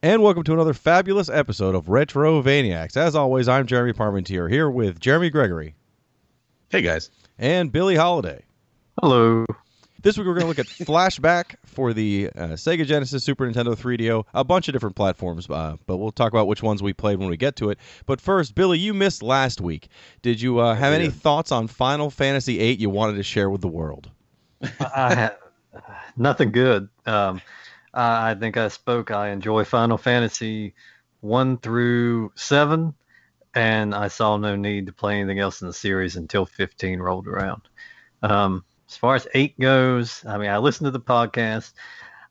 And welcome to another fabulous episode of Retrovaniacs. As always, I'm Jeremy Parmentier, here with Jeremy Gregory. Hey, guys. And Billy Holiday. Hello. This week we're going to look at Flashback for the Sega Genesis, Super Nintendo 3DO, a bunch of different platforms, but we'll talk about which ones we played when we get to it. But first, Billy, you missed last week. Did you have any thoughts on Final Fantasy VIII you wanted to share with the world? Nothing good. I think I spoke. I enjoy Final Fantasy 1 through 7, and I saw no need to play anything else in the series until 15 rolled around. As far as 8 goes, I mean, I listened to the podcast.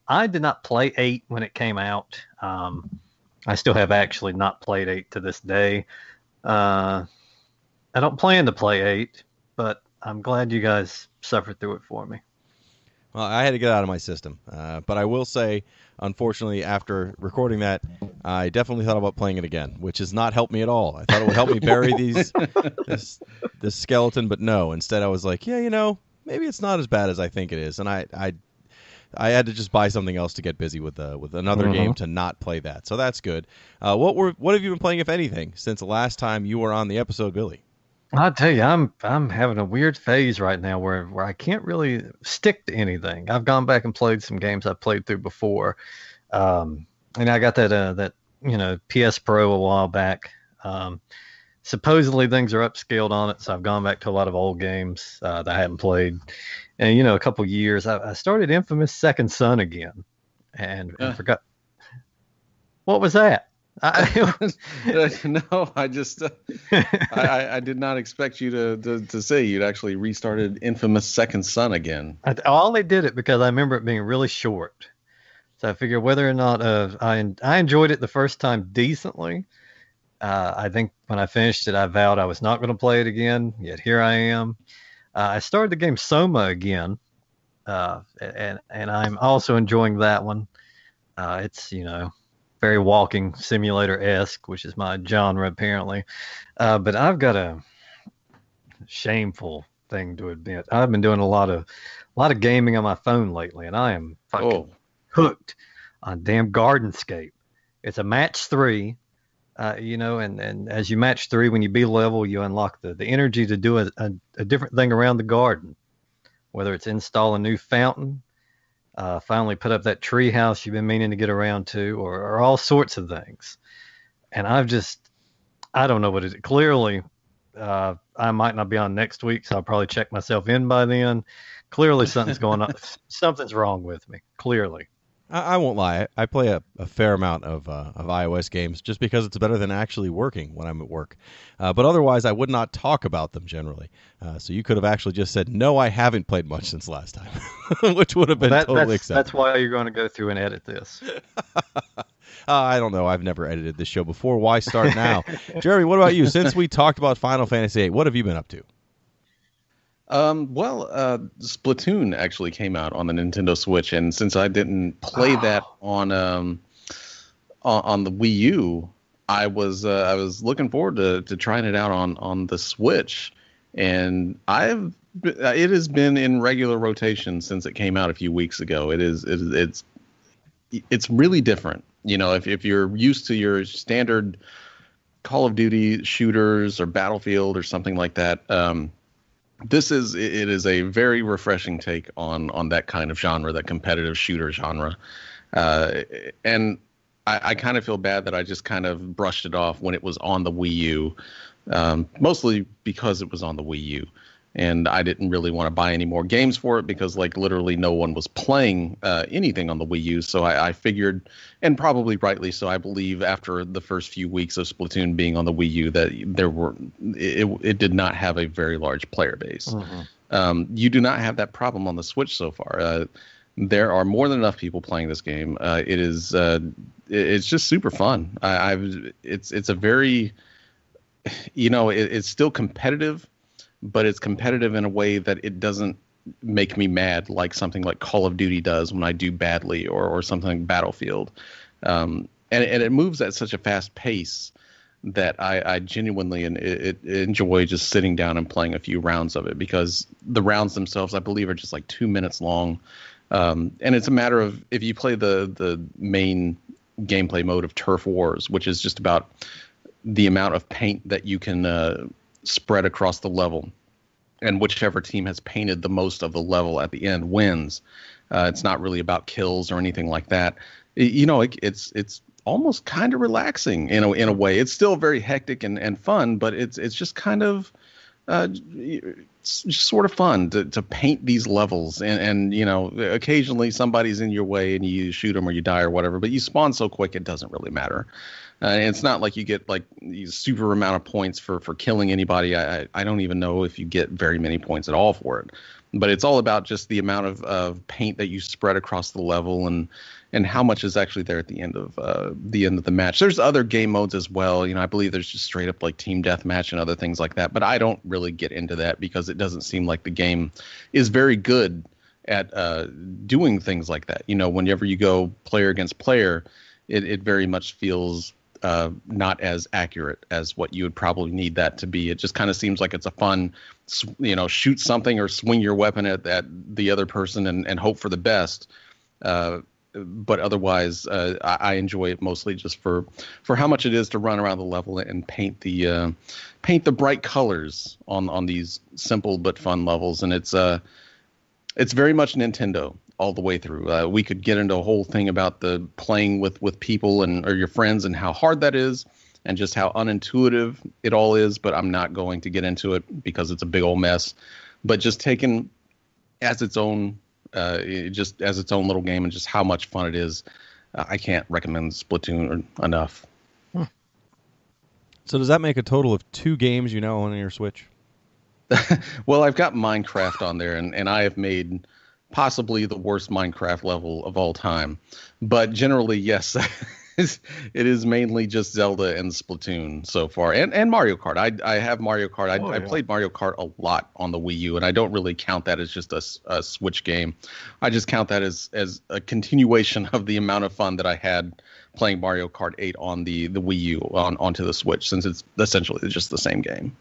I did not play 8 when it came out. I still have actually not played 8 to this day. I don't plan to play 8, but I'm glad you guys suffered through it for me. Well, I had to get out of my system. But I will say, unfortunately, after recording that, I definitely thought about playing it again, which has not helped me at all. I thought it would help me bury this skeleton, but no. Instead, I was like, maybe it's not as bad as I think it is. And I had to just buy something else to get busy with another game to not play that. So that's good. What have you been playing, if anything, since the last time you were on the episode, Billy? I'll tell you, I'm having a weird phase right now where I can't really stick to anything. I've gone back and played some games I've played through before, and I got that PS Pro a while back. Supposedly things are upscaled on it, so I've gone back to a lot of old games that I hadn't played. And a couple years, I started Infamous Second Son again, and forgot. What was that? No, I just I did not expect you to say you'd actually restarted Infamous Second Son again. I only did it because I remember it being really short, so I figured whether or not I enjoyed it the first time decently. I think when I finished it, I vowed I was not going to play it again. Yet here I am. I started the game Soma again, and I'm also enjoying that one. It's very walking simulator-esque, which is my genre apparently. But I've got a shameful thing to admit. I've been doing a lot of gaming on my phone lately, and I am fucking hooked on damn Gardenscape. It's a match 3, and as you match 3, when you beat a level, you unlock the energy to do a different thing around the garden, whether it's install a new fountain, finally put up that tree house you've been meaning to get around to, or all sorts of things. And I don't know what it is. Clearly, I might not be on next week, so I'll probably check myself in by then. Clearly something's going on. Something's wrong with me, clearly. I won't lie. I play a fair amount of iOS games just because it's better than actually working when I'm at work. But otherwise, I would not talk about them generally. So you could have actually just said, no, I haven't played much since last time, which would have been totally acceptable. That's why you're going to go through and edit this. I don't know. I've never edited this show before. Why start now? Jeremy, what about you? Since we talked about Final Fantasy VIII, what have you been up to? Splatoon actually came out on the Nintendo Switch, and since I didn't play that on the Wii U, I was looking forward to trying it out on the Switch, and it has been in regular rotation since it came out a few weeks ago. It's really different. If you're used to your standard Call of Duty shooters or Battlefield or something like that, it is a very refreshing take on that kind of genre, that competitive shooter genre. And I kind of feel bad that I just kind of brushed it off when it was on the Wii U, mostly because it was on the Wii U. and I didn't really want to buy any more games for it because like literally no one was playing anything on the Wii U. So I figured, and probably rightly so, I believe after the first few weeks of Splatoon being on the Wii U that it did not have a very large player base. You do not have that problem on the Switch so far. There are more than enough people playing this game. It's just super fun. It's a very, it's still competitive, but it's competitive in a way that it doesn't make me mad like something like Call of Duty does when I do badly, or something like Battlefield. And it moves at such a fast pace that I genuinely enjoy just sitting down and playing a few rounds of it, because the rounds themselves, I believe, are just like 2 minutes long. And it's a matter of, if you play the main gameplay mode of Turf Wars, which is just about the amount of paint that you can spread across the level, and whichever team has painted the most of the level at the end wins. It's not really about kills or anything like that. It's almost kind of relaxing in a way. It's still very hectic and fun, but it's just kind of it's just sort of fun to paint these levels, and occasionally somebody's in your way and you shoot them or you die or whatever, but you spawn so quick it doesn't really matter. It's not like you get like super amount of points for killing anybody. I don't even know if you get very many points at all for it, but it's all about just the amount of paint that you spread across the level, and how much is actually there at the end of the match. There's other game modes as well. I believe there's just straight up like team deathmatch and other things like that, but I don't really get into that because it doesn't seem like the game is very good at doing things like that. Whenever you go player against player, it very much feels not as accurate as what you would probably need that to be. It just kind of seems like it's a fun, shoot something or swing your weapon at the other person and hope for the best. But otherwise, I enjoy it mostly just for how much it is to run around the level and paint the bright colors on these simple but fun levels. And it's very much Nintendo all the way through. We could get into a whole thing about the playing with people or your friends and how hard that is, and just how unintuitive it all is. But I'm not going to get into it because it's a big old mess. But just taken as its own. Just as its own little game, and just how much fun it is, I can't recommend Splatoon enough. So does that make a total of 2 games on your Switch? Well, I've got Minecraft on there, and I have made possibly the worst Minecraft level of all time. But generally, yes, it is mainly just Zelda and Splatoon so far, and Mario Kart. I have Mario Kart. I played Mario Kart a lot on the Wii U, and I don't really count that as just a Switch game. I just count that as a continuation of the amount of fun that I had playing Mario Kart 8 on the Wii U onto the Switch, since it's essentially just the same game.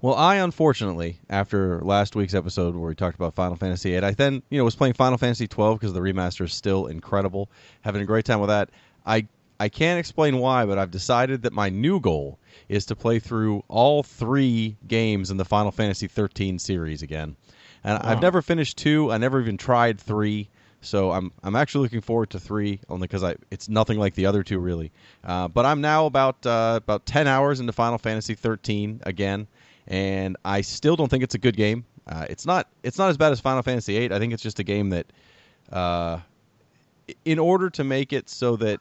Well, I unfortunately, after last week's episode where we talked about Final Fantasy VIII, I then was playing Final Fantasy XII because the remaster is still incredible. Having a great time with that. I can't explain why, but I've decided that my new goal is to play through all 3 games in the Final Fantasy XIII series again. And I've never finished 2. I never even tried 3. So I'm actually looking forward to 3, only because it's nothing like the other 2 really. But I'm now about 10 hours into Final Fantasy XIII again. And I still don't think it's a good game. It's not as bad as Final Fantasy VIII. I think it's just a game that, in order to make it so that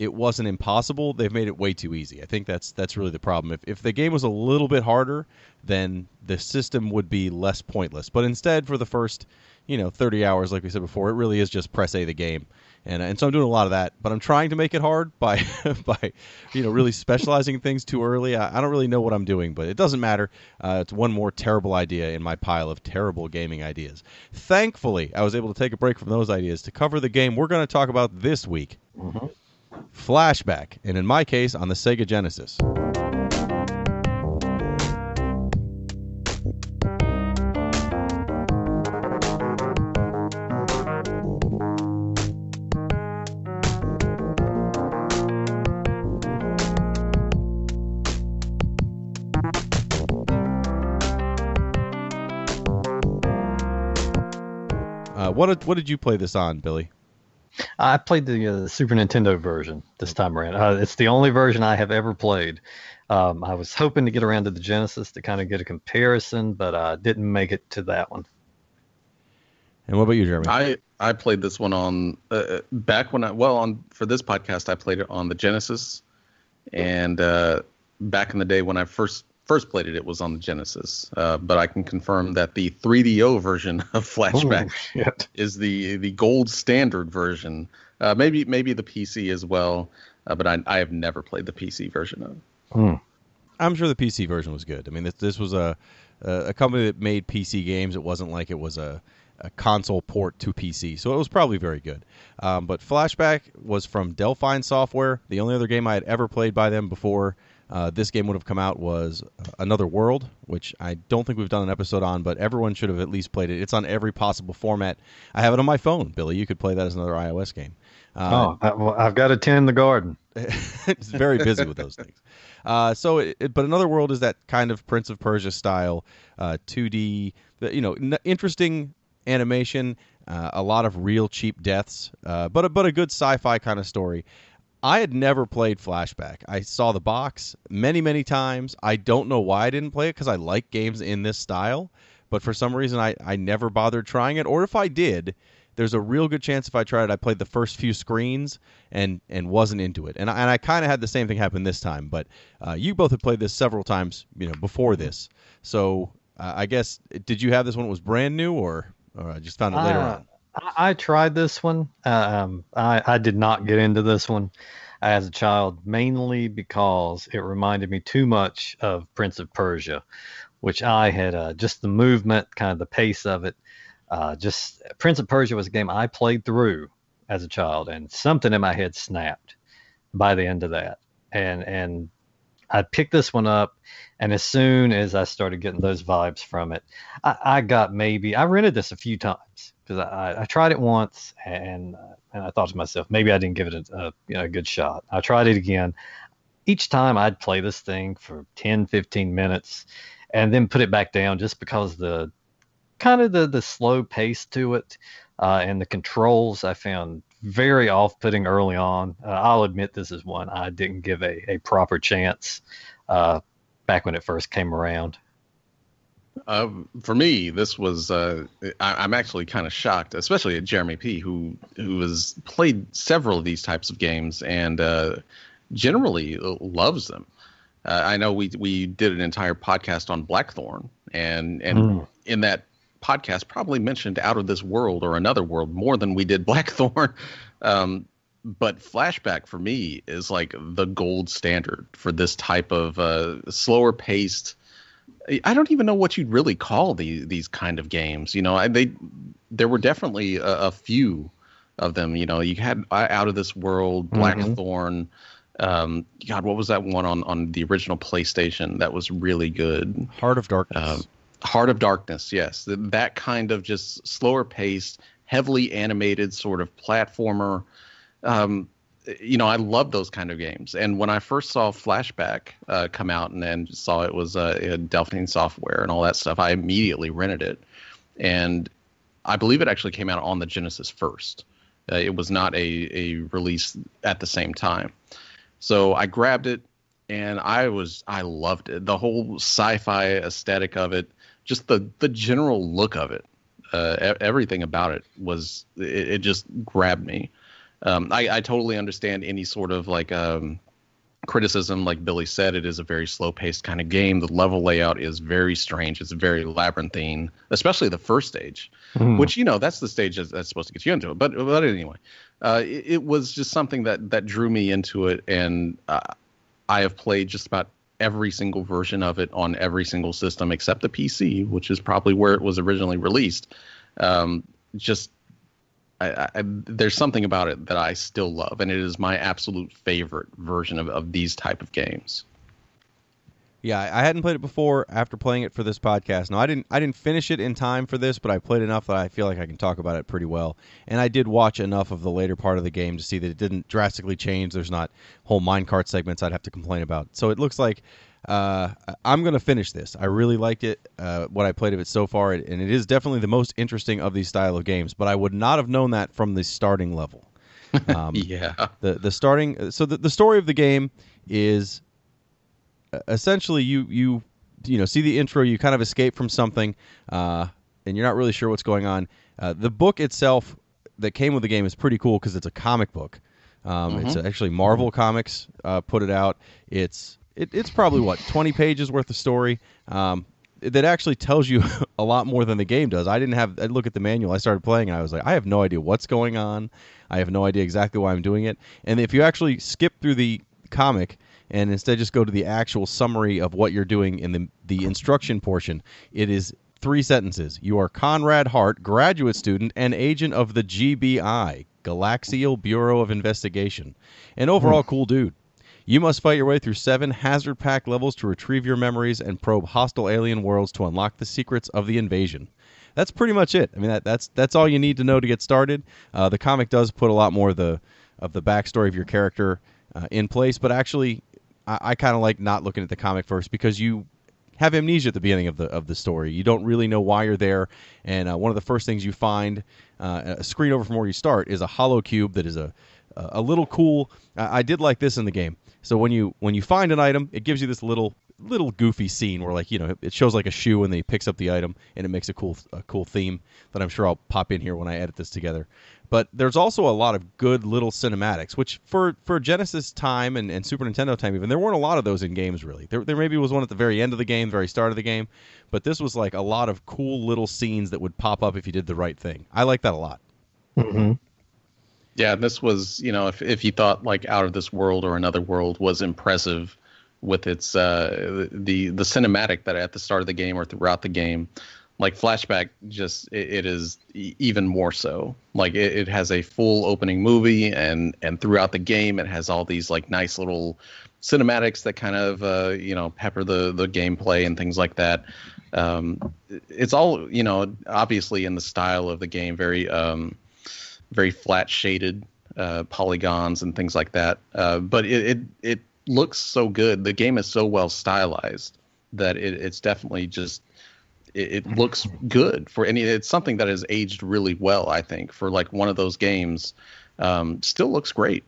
it wasn't impossible, they've made it way too easy. I think that's really the problem. If the game was a little bit harder, then the system would be less pointless. But instead, for the first 30 hours, like we said before, it really is just press A the game. And so I'm doing a lot of that, but I'm trying to make it hard by really specializing things too early. I don't really know what I'm doing, but it doesn't matter. It's one more terrible idea in my pile of terrible gaming ideas. Thankfully, I was able to take a break from those ideas to cover the game we're going to talk about this week. Flashback, and in my case, on the Sega Genesis. What did you play this on, Billy? I played the Super Nintendo version this time around. It's the only version I have ever played. I was hoping to get around to the Genesis to kind of get a comparison, but I didn't make it to that one. And what about you, Jeremy? I played this one on back when for this podcast I played it on the Genesis, and back in the day when I first played it, it was on the Genesis. But I can confirm that the 3DO version of Flashback is the gold standard version. Maybe the PC as well, but I have never played the PC version of it. I'm sure the PC version was good. I mean, this was a company that made PC games. It wasn't like it was a console port to PC, so it was probably very good. But Flashback was from Delphine Software. The only other game I had ever played by them before this game would have come out was Another World, which I don't think we've done an episode on, but everyone should have at least played it. It's on every possible format. I have it on my phone, Billy. You could play that as another iOS game. I've got to tend the garden. It's very busy with those things. But Another World is that kind of Prince of Persia style 2D, interesting animation, a lot of real cheap deaths, but a good sci-fi kind of story. I had never played Flashback. I saw the box many, many times. I don't know why I didn't play it, because I like games in this style, but for some reason I never bothered trying it. Or if I did, there's a real good chance if I tried it, I played the first few screens and wasn't into it. And I kind of had the same thing happen this time, but you both had played this several times before this. So I guess, did you have this when it was brand new, or I just found it later on? I tried this one. I did not get into this one as a child, mainly because it reminded me too much of Prince of Persia, which I had just the movement, kind of the pace of it. Just Prince of Persia was a game I played through as a child, and something in my head snapped by the end of that. And I picked this one up, and as soon as I started getting those vibes from it, I rented this a few times, because I tried it once, and I thought to myself, maybe I didn't give it a good shot. I tried it again. Each time I'd play this thing for 10, 15 minutes and then put it back down, just because the slow pace to it and the controls I found very off-putting early on. I'll admit this is one I didn't give a proper chance back when it first came around. For me, this was I'm actually kind of shocked, especially at Jeremy P, who has played several of these types of games and generally loves them. I know we did an entire podcast on Blackthorn, and in that podcast probably mentioned Out of This World or Another World more than we did Blackthorn. But Flashback for me is like the gold standard for this type of slower paced. I don't even know what you'd really call these kind of games. There were definitely a few of them. You had Out of This World, Blackthorn. God, what was that one on the original PlayStation that was really good? Heart of Darkness. Heart of Darkness, yes. That kind of just slower paced, heavily animated sort of platformer. I love those kind of games. And when I first saw Flashback come out and saw it was Delphine Software and all that stuff, I immediately rented it. And I believe it actually came out on the Genesis first. It was not a release at the same time. So I grabbed it, and I loved it. The whole sci-fi aesthetic of it, just the general look of it, everything about it it just grabbed me. I totally understand any sort of criticism. Like Billy said, it is a very slow-paced kind of game. The level layout is very strange. It's very labyrinthine, especially the first stage, which that's the stage that's supposed to get you into it. But anyway, it was just something that drew me into it, and I have played just about every single version of it on every single system except the PC, which is probably where it was originally released. There's something about it that I still love, and it is my absolute favorite version of these type of games. Yeah, I hadn't played it before after playing it for this podcast. No, I didn't finish it in time for this, but I played enough that I feel like I can talk about it pretty well. And I did watch enough of the later part of the game to see that it didn't drastically change. There's not whole minecart segments I'd have to complain about. So it looks like I'm going to finish this. I really liked it, what I played of it so far, and it is definitely the most interesting of these style of games, but I would not have known that from the starting level. Yeah. The starting. So the story of the game is essentially you see the intro. You kind of escape from something, and you're not really sure what's going on. The book itself that came with the game is pretty cool because it's a comic book. It's actually Marvel Comics put it out. It's probably 20 pages worth of story. That actually tells you a lot more than the game does. I look at the manual. I started playing and I was like, I have no idea what's going on. I have no idea exactly why I'm doing it. And if you actually skip through the comic and instead just go to the actual summary of what you're doing in the instruction portion, it is 3 sentences. You are Conrad Hart, graduate student and agent of the GBI, Galaxial Bureau of Investigation. An overall cool dude. You must fight your way through 7 hazard-packed levels to retrieve your memories and probe hostile alien worlds to unlock the secrets of the invasion. That's pretty much it. I mean, that's all you need to know to get started. The comic does put a lot more of the backstory of your character in place, but actually, I kind of like not looking at the comic first because you have amnesia at the beginning of the story. You don't really know why you're there, and one of the first things you find, a screen over from where you start, is a hollow cube that is a little cool. I did like this in the game. So when you find an item, it gives you this little goofy scene where it shows like a shoe and then he picks up the item and it makes a cool theme that I'm sure I'll pop in here when I edit this together. But there's also a lot of good little cinematics, which for Genesis time and Super Nintendo time even, there weren't a lot of those in games really. There maybe was one at the very end of the game, very start of the game, but this was like a lot of cool little scenes that would pop up if you did the right thing. I like that a lot. Mm-hmm. Yeah, this was, if you thought like Out of This World or Another World was impressive with its the cinematic that at the start of the game or throughout the game, like Flashback it is even more so. Like it has a full opening movie and throughout the game it has all these like nice little cinematics that kind of pepper the gameplay and things like that. It's all obviously in the style of the game, very flat shaded polygons and things like that. But it looks so good. The game is so well stylized that it's definitely just it looks good for any. It's something that has aged really well, I think, for like one of those games. Still looks great.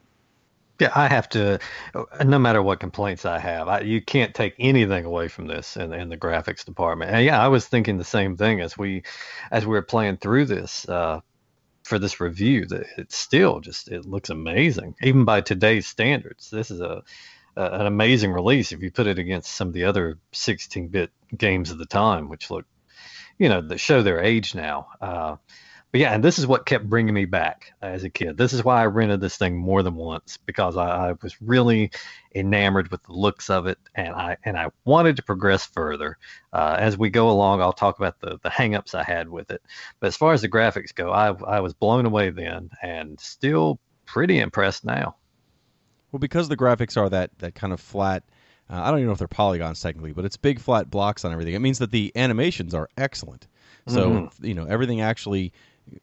Yeah, I have to. No matter what complaints I have, you can't take anything away from this in the graphics department. And yeah, I was thinking the same thing as we were playing through this. For this review, that it's still it looks amazing, even by today's standards. This is an amazing release if you put it against some of the other 16-bit games of the time, which look, that show their age now. But yeah, and this is what kept bringing me back as a kid. This is why I rented this thing more than once, because I was really enamored with the looks of it, and I wanted to progress further. As we go along, I'll talk about the hang-ups I had with it. But as far as the graphics go, I was blown away then, and still pretty impressed now. Well, because the graphics are that kind of flat, I don't even know if they're polygons technically, but it's big flat blocks on everything. It means that the animations are excellent. So, everything actually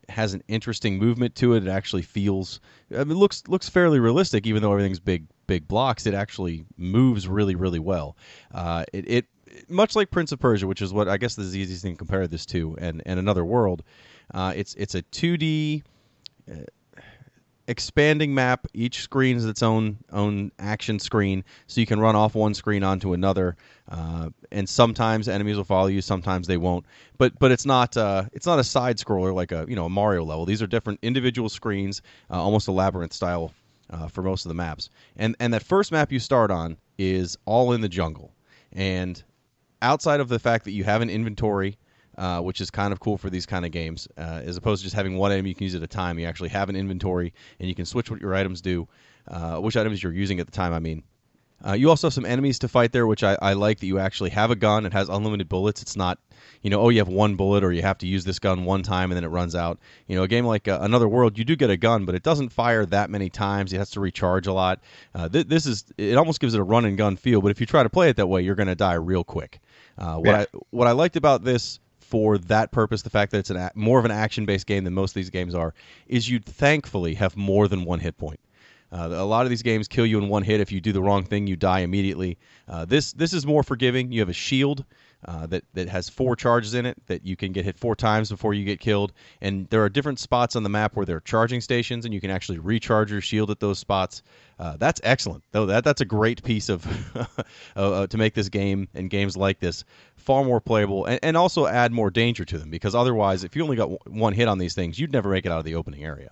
has an interesting movement to it. It actually feels, it looks fairly realistic, even though everything's big blocks. It actually moves really, really well. It much like Prince of Persia, which is what I guess is the easiest thing to compare this to, and Another World. It's a 2D expanding map. Each screen is its own action screen, so you can run off one screen onto another. And sometimes enemies will follow you, sometimes they won't. But it's not a side scroller like a Mario level. These are different individual screens, almost a labyrinth style for most of the maps. And that first map you start on is all in the jungle. And outside of the fact that you have an inventory, which is kind of cool for these kind of games, as opposed to just having one item you can use at a time, you actually have an inventory and you can switch what your items do, which items you're using at the time, I mean. You also have some enemies to fight there, which I like that you actually have a gun. It has unlimited bullets. It's not, you have one bullet or you have to use this gun one time and then it runs out. A game like Another World, you do get a gun, but it doesn't fire that many times. It has to recharge a lot. It almost gives it a run and gun feel, but if you try to play it that way, you're going to die real quick. What I liked about this, for that purpose, the fact that it's more of an action-based game than most of these games are, is you'd thankfully have more than one hit point. A lot of these games kill you in one hit. If you do the wrong thing, you die immediately. This is more forgiving. You have a shield, that has 4 charges in it that you can get hit 4 times before you get killed. And there are different spots on the map where there are charging stations, and you can actually recharge your shield at those spots. That's excellent, though. That's a great piece of to make this game and games like this far more playable, and also add more danger to them. Because otherwise, if you only got one hit on these things, you'd never make it out of the opening area.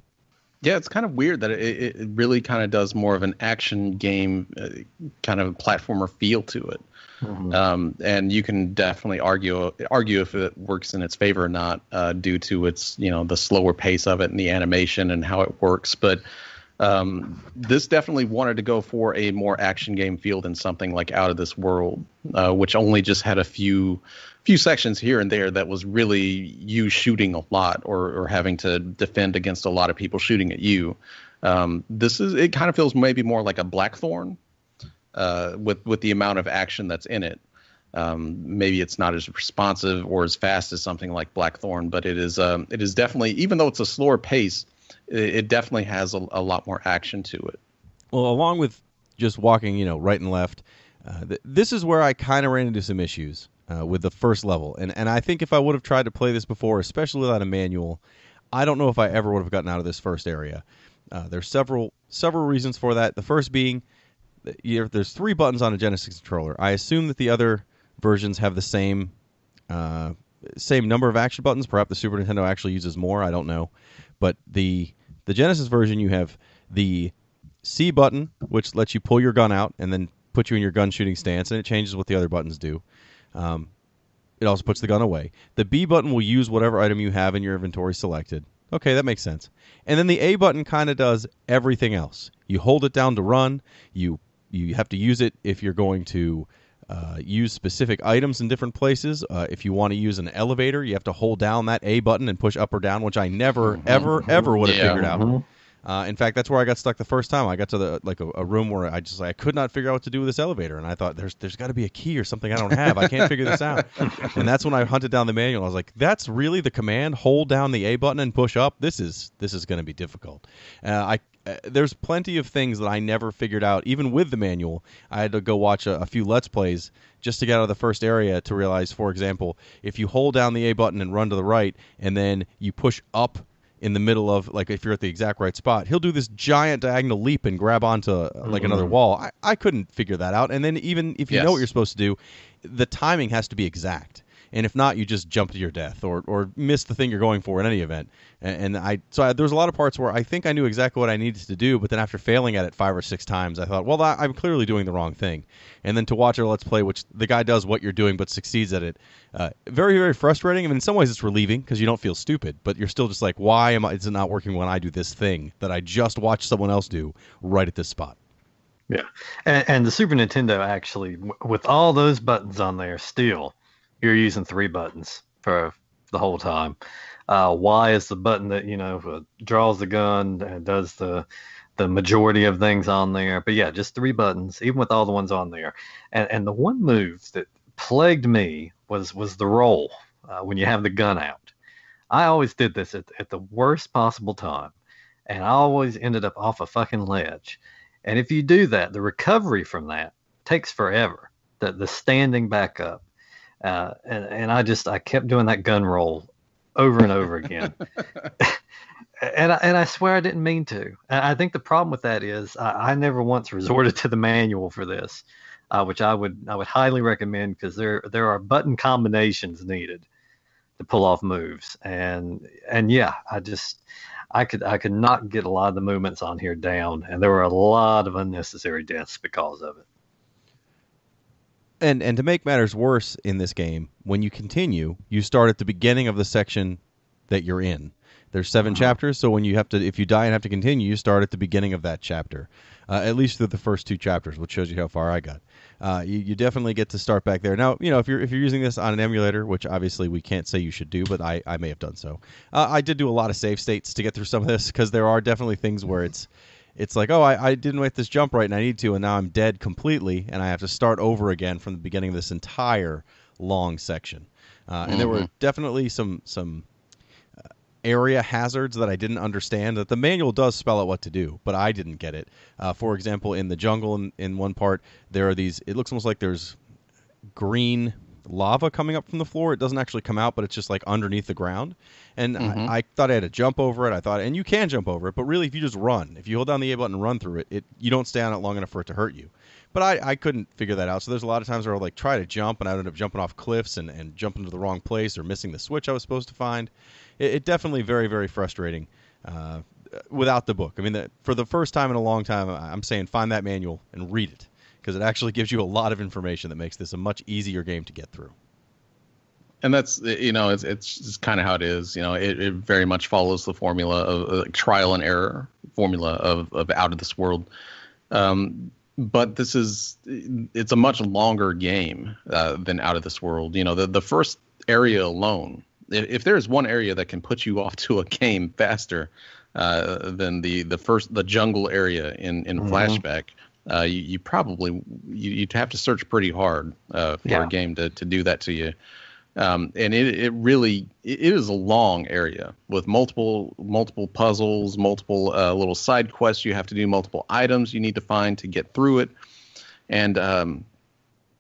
Yeah, it's kind of weird that it really kind of does more of an action game kind of platformer feel to it. Mm-hmm. And you can definitely argue if it works in its favor or not, due to its, the slower pace of it and the animation and how it works. But this definitely wanted to go for a more action game feel than something like Out of This World, which only just had a few sections here and there that was really you shooting a lot or having to defend against a lot of people shooting at you. It kind of feels maybe more like a Blackthorn, with the amount of action that's in it. Maybe it's not as responsive or as fast as something like Blackthorn, but it is definitely, even though it's a slower pace, it definitely has a lot more action to it. Well, along with just walking, right and left, this is where I kind of ran into some issues with the first level. And I think if I would have tried to play this before, especially without a manual, I don't know if I ever would have gotten out of this first area. There's several reasons for that. The first being, there's 3 buttons on a Genesis controller. I assume that the other versions have the same number of action buttons. Perhaps the Super Nintendo actually uses more. I don't know. But the Genesis version, you have the C button, which lets you pull your gun out and then put you in your gun shooting stance, and it changes what the other buttons do. It also puts the gun away. The B button will use whatever item you have in your inventory selected. Okay, that makes sense. And then the A button kind of does everything else. You hold it down to run. You have to use it if you're going to use specific items in different places. If you want to use an elevator, you have to hold down that A button and push up or down, which I never, ever would have figured out. In fact, that's where I got stuck the first time. I got to a room where I could not figure out what to do with this elevator, and I thought there's got to be a key or something I don't have. I can't figure this out. And that's when I hunted down the manual. I was like, that's really the command? Hold down the A button and push up? This is going to be difficult. There's plenty of things that I never figured out, even with the manual. I had to go watch a few Let's Plays just to get out of the first area to realize, for example, if you hold down the A button and run to the right, and then you push up in the middle of, if you're at the exact right spot, he'll do this giant diagonal leap and grab onto, another wall. I couldn't figure that out. And then even if you know what you're supposed to do, the timing has to be exact. And if not, you just jump to your death or miss the thing you're going for in any event. So there's a lot of parts where I think I knew exactly what I needed to do, but then after failing at it 5 or 6 times, I thought, well, I'm clearly doing the wrong thing. And then to watch a Let's Play, which the guy does what you're doing but succeeds at it, very, very frustrating. I mean, in some ways it's relieving because you don't feel stupid, but you're still just like, why is it not working when I do this thing that I just watched someone else do right at this spot? Yeah. And the Super Nintendo actually, with all those buttons on there still, you're using 3 buttons for the whole time. Y is the button that draws the gun and does the majority of things on there. But yeah, just 3 buttons, even with all the ones on there. And the one move that plagued me was the roll when you have the gun out. I always did this at the worst possible time, and I always ended up off a fucking ledge. And if you do that, the recovery from that takes forever. The standing back up. And I kept doing that gun roll over and over again. and I swear I didn't mean to. I think the problem with that is I never once resorted to the manual for this, which I would highly recommend, because there are button combinations needed to pull off moves. And yeah, I could not get a lot of the movements on here down, and there were a lot of unnecessary deaths because of it. And to make matters worse in this game, when you continue, you start at the beginning of the section that you're in. There's 7 chapters, so if you die and have to continue, you start at the beginning of that chapter, at least through the first 2 chapters, which shows you how far I got. You definitely get to start back there. Now, if you're using this on an emulator, which obviously we can't say you should do, but I may have done so. I did do a lot of save states to get through some of this, because there are definitely things where it's like, oh, I didn't make this jump right and I need to, and now I'm dead completely, and I have to start over again from the beginning of this entire long section. And there were definitely some area hazards that I didn't understand, that the manual does spell out what to do, but I didn't get it. For example, in the jungle in one part, there are these, it looks almost like there's green, lava coming up from the floor. It doesn't actually come out, but it's just like underneath the ground. And Mm-hmm. I thought I had to jump over it. I thought, and you can jump over it, but really, if you just run, if you hold down the A button and run through it, you don't stay on it long enough for it to hurt you. But I couldn't figure that out. So there's a lot of times where I would like try to jump, and I would end up jumping off cliffs and jumping to the wrong place or missing the switch I was supposed to find. It definitely very, very frustrating. Without the book. I mean, for the first time in a long time, I'm saying find that manual and read it, because it actually gives you a lot of information that makes this a much easier game to get through. And that's, it's just kind of how it is. It very much follows the formula of trial and error formula of Out of This World. But it's a much longer game than Out of This World. The first area alone, if there's one area that can put you off to a game faster than the jungle area in Flashback, you probably you'd have to search pretty hard for a game to do that to you. And it really is a long area with multiple puzzles, multiple little side quests you have to do, multiple items you need to find to get through it. And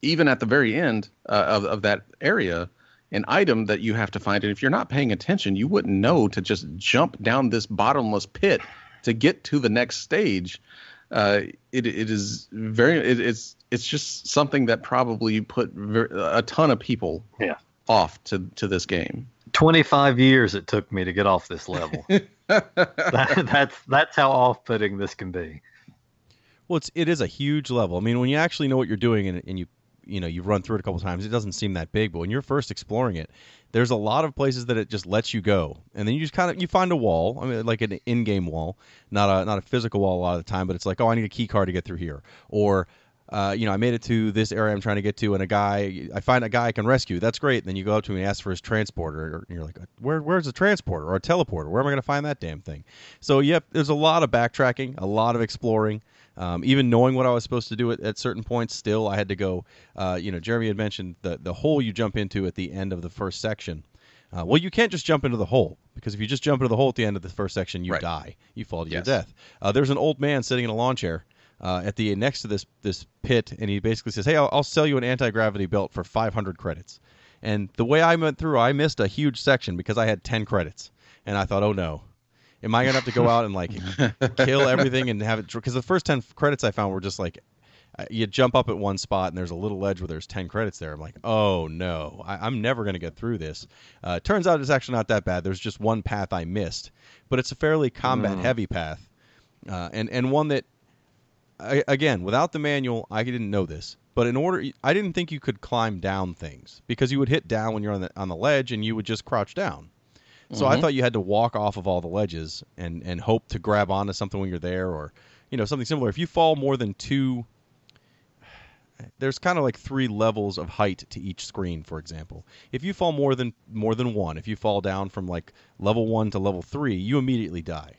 even at the very end of that area, an item that you have to find, and if you're not paying attention, you wouldn't know to just jump down this bottomless pit to get to the next stage. It's just something that probably put a ton of people off to this game. 25 years it took me to get off this level. That's how off-putting this can be. Well, it is a huge level. I mean, when you actually know what you're doing and you've run through it a couple times, it doesn't seem that big. But when you're first exploring it, there's a lot of places that it just lets you go, and then you just you find a wall. I mean, like an in-game wall, not a physical wall a lot of the time, but it's like, oh, I need a key card to get through here, or I made it to this area I'm trying to get to, and I find a guy I can rescue. That's great. And then you go up to him and ask for his transporter, and you're like, where's the transporter or a teleporter? Where am I going to find that damn thing? So, yep, there's a lot of backtracking, a lot of exploring. Even knowing what I was supposed to do at certain points, still I had to go. Jeremy had mentioned the hole you jump into at the end of the first section. Well, you can't just jump into the hole, because if you just jump into the hole at the end of the first section, you die. You fall to your death. There's an old man sitting in a lawn chair at the next to this pit, and he basically says, "Hey, I'll sell you an anti-gravity belt for 500 credits." And the way I went through, I missed a huge section because I had 10 credits, and I thought, oh no. Am I going to have to go out and like kill everything and have it? Because the first 10 credits I found were just like, you jump up at one spot and there's a little ledge where there's 10 credits there. I'm like, oh no, I'm never going to get through this. Turns out it's actually not that bad. There's just one path I missed, but it's a fairly combat heavy path. And one that, again, without the manual, I didn't know this. But I didn't think you could climb down things, because you would hit down when you're on the ledge and you would just crouch down. So I thought you had to walk off of all the ledges and hope to grab onto something when you're there, or something similar. If you fall more than 2, there's kind of like 3 levels of height to each screen, for example. If you fall more than 1, if you fall down from like level 1 to level 3, you immediately die.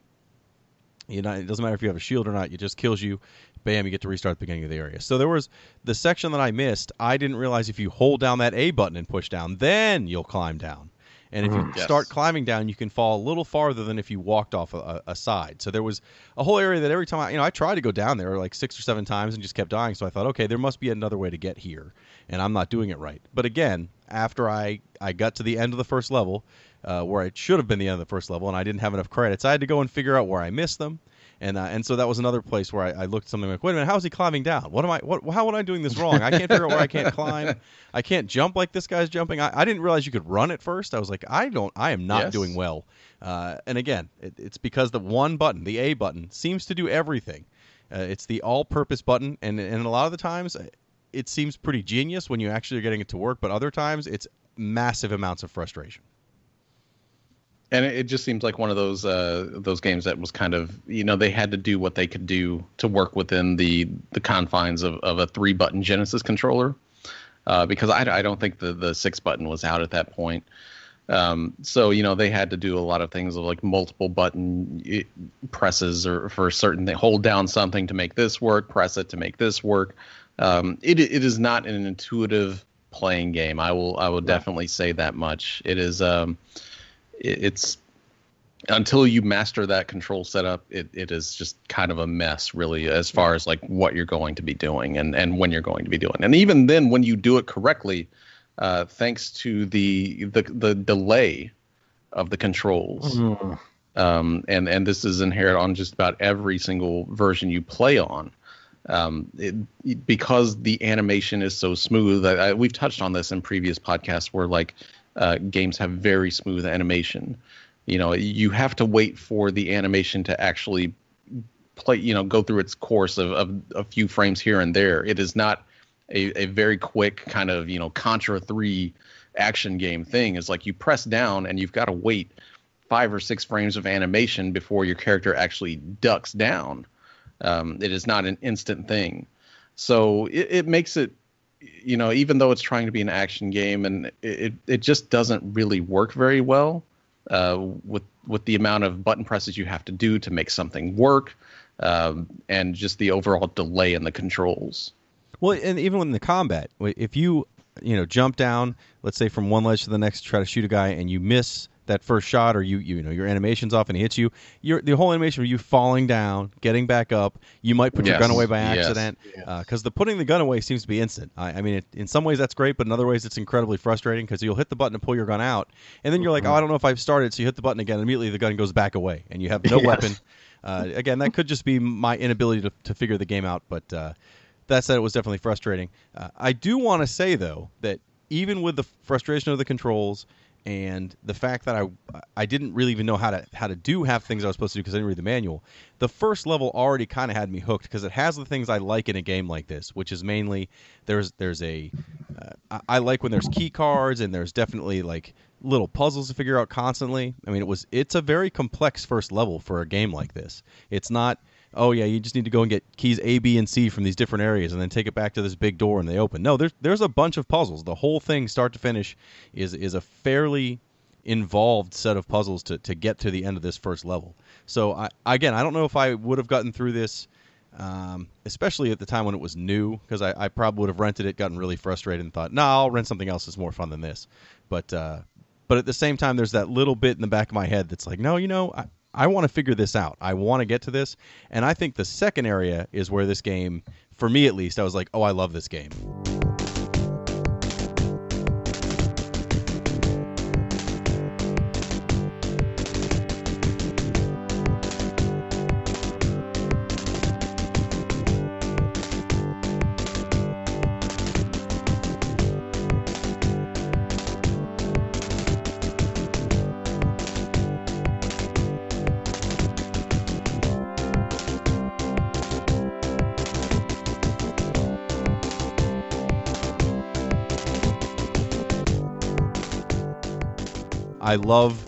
It doesn't matter if you have a shield or not. It just kills you. Bam, you get to restart at the beginning of the area. So there was the section that I missed. I didn't realize if you hold down that A button and push down, then you'll climb down. And if you start climbing down, you can fall a little farther than if you walked off a side. So there was a whole area that every time I tried to go down there like 6 or 7 times and just kept dying. So I thought, okay, there must be another way to get here, and I'm not doing it right. But again, after I got to the end of the first level, where it should have been the end of the first level, and I didn't have enough credits, I had to go and figure out where I missed them. And so that was another place where I looked at something like, wait a minute, how is he climbing down? How am I doing this wrong? I can't figure out where I can't climb. I can't jump like this guy's jumping. I didn't realize you could run at first. I was like, I am not doing well. And again, it's because the one button, the A button, seems to do everything. It's the all-purpose button, and a lot of the times it seems pretty genius when you actually are getting it to work, but other times it's massive amounts of frustration. And it just seems like one of those games that was kind of, they had to do what they could do to work within the confines of a 3-button Genesis controller, because I don't think the 6-button was out at that point. So they had to do a lot of things of like multiple button presses, or for certain thing, hold down something to make this work, press it to make this work. It is not an intuitive playing game. I will definitely say that much. It is. It's until you master that control setup, it is just kind of a mess, really, as far as like what you're going to be doing and when you're going to be doing. And even then, when you do it correctly, thanks to the delay of the controls. And this is inherent on just about every single version you play on. Because the animation is so smooth. We've touched on this in previous podcasts where like games have very smooth animation. You have to wait for the animation to actually play, go through its course of a few frames here and there. It is not a very quick kind of, Contra 3 action game thing. It's like you press down and you've got to wait 5 or 6 frames of animation before your character actually ducks down. It is not an instant thing. So it makes it, even though it's trying to be an action game, and it just doesn't really work very well with the amount of button presses you have to do to make something work, and just the overall delay in the controls. Well, and even in the combat, if you jump down, let's say from one ledge to the next, try to shoot a guy, and you miss that first shot, or your animation's off and he hits you, the whole animation of you falling down, getting back up, you might put your gun away by accident, because the putting the gun away seems to be instant. I mean, in some ways that's great, but in other ways it's incredibly frustrating, because you'll hit the button to pull your gun out, and then you're like, oh, I don't know if I've started, so you hit the button again, and immediately the gun goes back away, and you have no weapon. Again, that could just be my inability to figure the game out, but that said, it was definitely frustrating. I do want to say, though, that even with the frustration of the controls and the fact that I didn't really even know how to do half things I was supposed to do because I didn't read the manual, the first level already kind of had me hooked, because it has the things I like in a game like this, which is mainly I like when there's key cards, and there's definitely like little puzzles to figure out constantly. I mean, it's a very complex first level for a game like this. It's not, oh yeah, you just need to go and get keys A, B, and C from these different areas and then take it back to this big door and they open. No, there's a bunch of puzzles. The whole thing, start to finish, is a fairly involved set of puzzles to get to the end of this first level. So I don't know if I would have gotten through this, especially at the time when it was new, because I probably would have rented it, gotten really frustrated, and thought, I'll rent something else that's more fun than this. But at the same time, there's that little bit in the back of my head that's like, no, I want to figure this out. I want to get to this. And I think the second area is where this game, for me at least, I was like, oh, I love this game. I love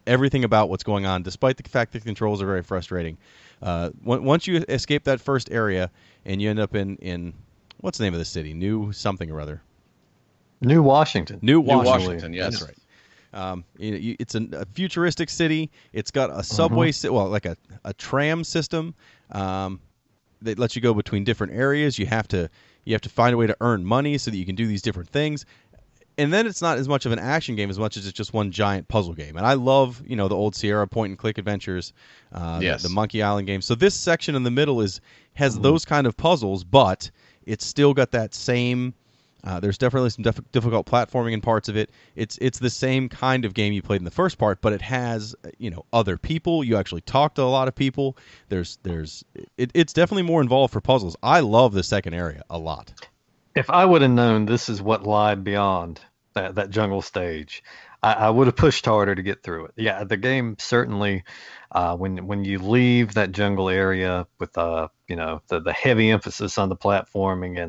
everything about what's going on, despite the fact that the controls are very frustrating. Once you escape that first area and you end up in what's the name of the city? New something or other. New Washington. New Washington, yes. That's right. It's a futuristic city. It's got a subway, like a tram system that lets you go between different areas. You have to find a way to earn money so that you can do these different things. And then it's not as much of an action game as much as it's just one giant puzzle game. And I love, the old Sierra point-and-click adventures, the Monkey Island games. So this section in the middle has those kind of puzzles, but it's still got that same. There's definitely some difficult platforming in parts of it. It's the same kind of game you played in the first part, but it has other people. You actually talk to a lot of people. It's definitely more involved for puzzles. I love the second area a lot. If I would have known this is what lied beyond that jungle stage, I would have pushed harder to get through it. Yeah, the game certainly, when you leave that jungle area with the heavy emphasis on the platforming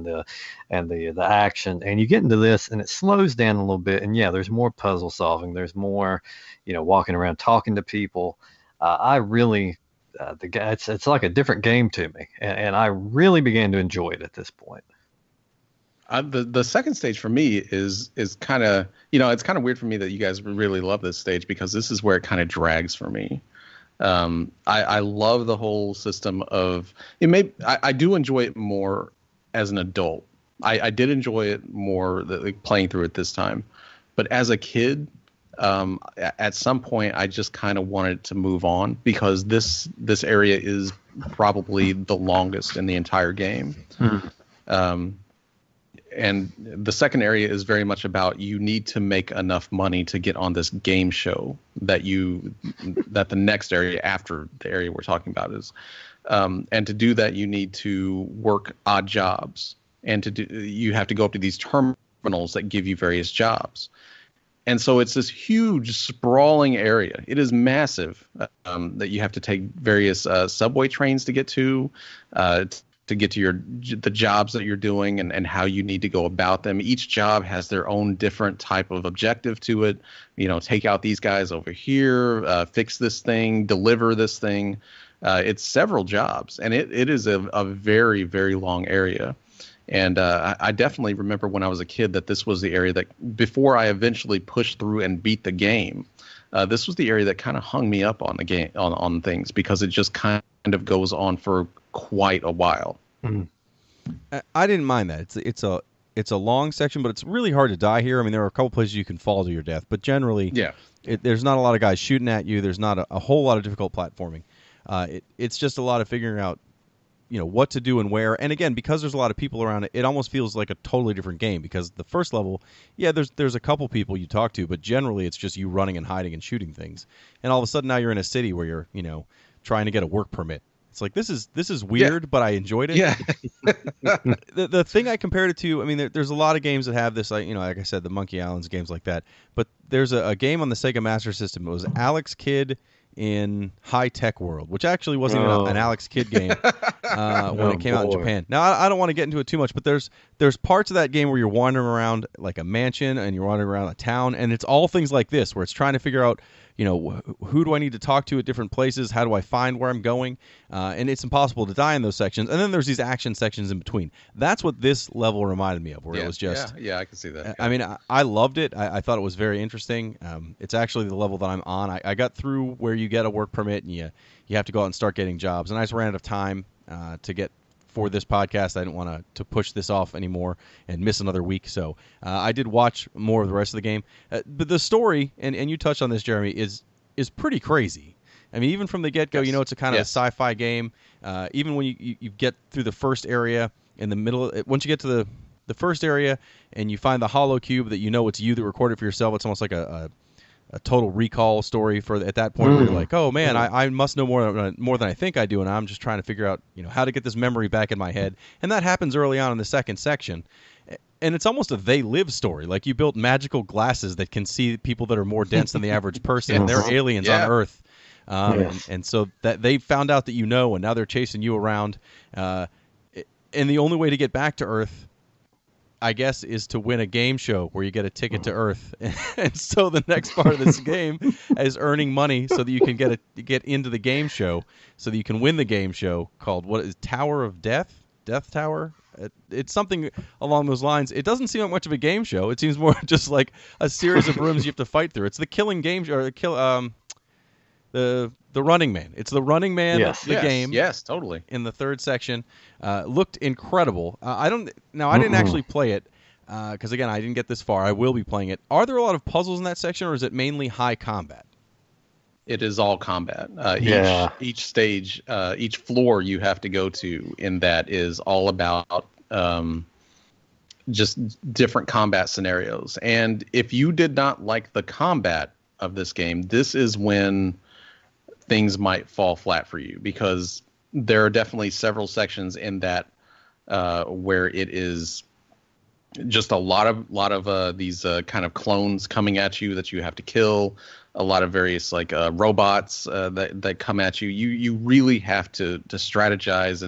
and the action, and you get into this and it slows down a little bit, and yeah, there's more puzzle solving, there's more, walking around talking to people. I really, it's like a different game to me, and I really began to enjoy it at this point. The second stage for me is kind of, it's kind of weird for me that you guys really love this stage, because this is where it kind of drags for me. I love the whole system of it. I do enjoy it more as an adult. I did enjoy it more playing through it this time, but as a kid, at some point I just kind of wanted to move on, because this area is probably the longest in the entire game. and the second area is very much about you need to make enough money to get on this game show that the next area after the area we're talking about is. And to do that, you need to work odd jobs, and you have to go up to these terminals that give you various jobs. And so it's this huge sprawling area. It is massive, that you have to take various subway trains to get to the jobs that you're doing and how you need to go about them. Each job has their own different type of objective to it. Take out these guys over here, fix this thing, deliver this thing. It's several jobs, and it is a very, very long area. And I definitely remember when I was a kid that this was the area that, before I eventually pushed through and beat the game, this was the area that kind of hung me up on the game, on things, because it just kind of goes on for quite a while. Mm. I didn't mind that. It's a long section, but it's really hard to die here. I mean, there are a couple places you can fall to your death, but generally, there's not a lot of guys shooting at you. There's not a whole lot of difficult platforming. It's just a lot of figuring out, what to do and where. And again, because there's a lot of people around, it almost feels like a totally different game, because the first level, there's a couple people you talk to, but generally it's just you running and hiding and shooting things. And all of a sudden now you're in a city where you're, trying to get a work permit. It's like, this is weird, but I enjoyed it. Yeah. The thing I compared it to, I mean, there's a lot of games that have this, like I said, the Monkey Islands games like that. But there's a game on the Sega Master System. It was Alex Kidd in High Tech World, which actually wasn't even an Alex Kidd game when it came out in Japan. Now, I don't want to get into it too much, but there's parts of that game where you're wandering around like a mansion and you're wandering around a town, and it's all things like this, where it's trying to figure out, who do I need to talk to at different places? How do I find where I'm going? And it's impossible to die in those sections. And then there's these action sections in between. That's what this level reminded me of, where it was just... Yeah, I can see that. I mean, I loved it. I thought it was very interesting. It's actually the level that I'm on. I got through where you get a work permit and you have to go out and start getting jobs. And I just ran out of time to get... For this podcast, I didn't want to push this off anymore and miss another week. So I did watch more of the rest of the game. But the story, and you touched on this, Jeremy, is pretty crazy. I mean, even from the get-go, it's a kind of a sci-fi game. Even when you get through the first area, in the middle, once you get to the first area and you find the hollow cube that it's you that recorded for yourself, it's almost like a Total Recall story at that point where you're like, oh man, I must know more than I think I do, and I'm just trying to figure out how to get this memory back in my head. And that happens early on in the second section, and it's almost a They Live story. Like, you built magical glasses that can see people that are more dense than the average person, and they're aliens on Earth. And so that they found out that and now they're chasing you around. And the only way to get back to Earth, I guess, is to win a game show where you get a ticket to Earth. And so the next part of this game is earning money so that you can get into the game show, so that you can win the game show called, what is Tower of Death? Death Tower? It's something along those lines. It doesn't seem like much of a game show. It seems more just like a series of rooms you have to fight through. It's the killing game show, or the Running Man. It's the Running Man, game. Yes, totally. In the third section, looked incredible. I didn't actually play it because again, I didn't get this far. I will be playing it. Are there a lot of puzzles in that section, or is it mainly high combat? It is all combat. Each stage, each floor you have to go to in that is all about just different combat scenarios. And if you did not like the combat of this game, this is when things might fall flat for you, because there are definitely several sections in that where it is just a lot of these kind of clones coming at you that you have to kill. A lot of various robots that come at you. You really have to strategize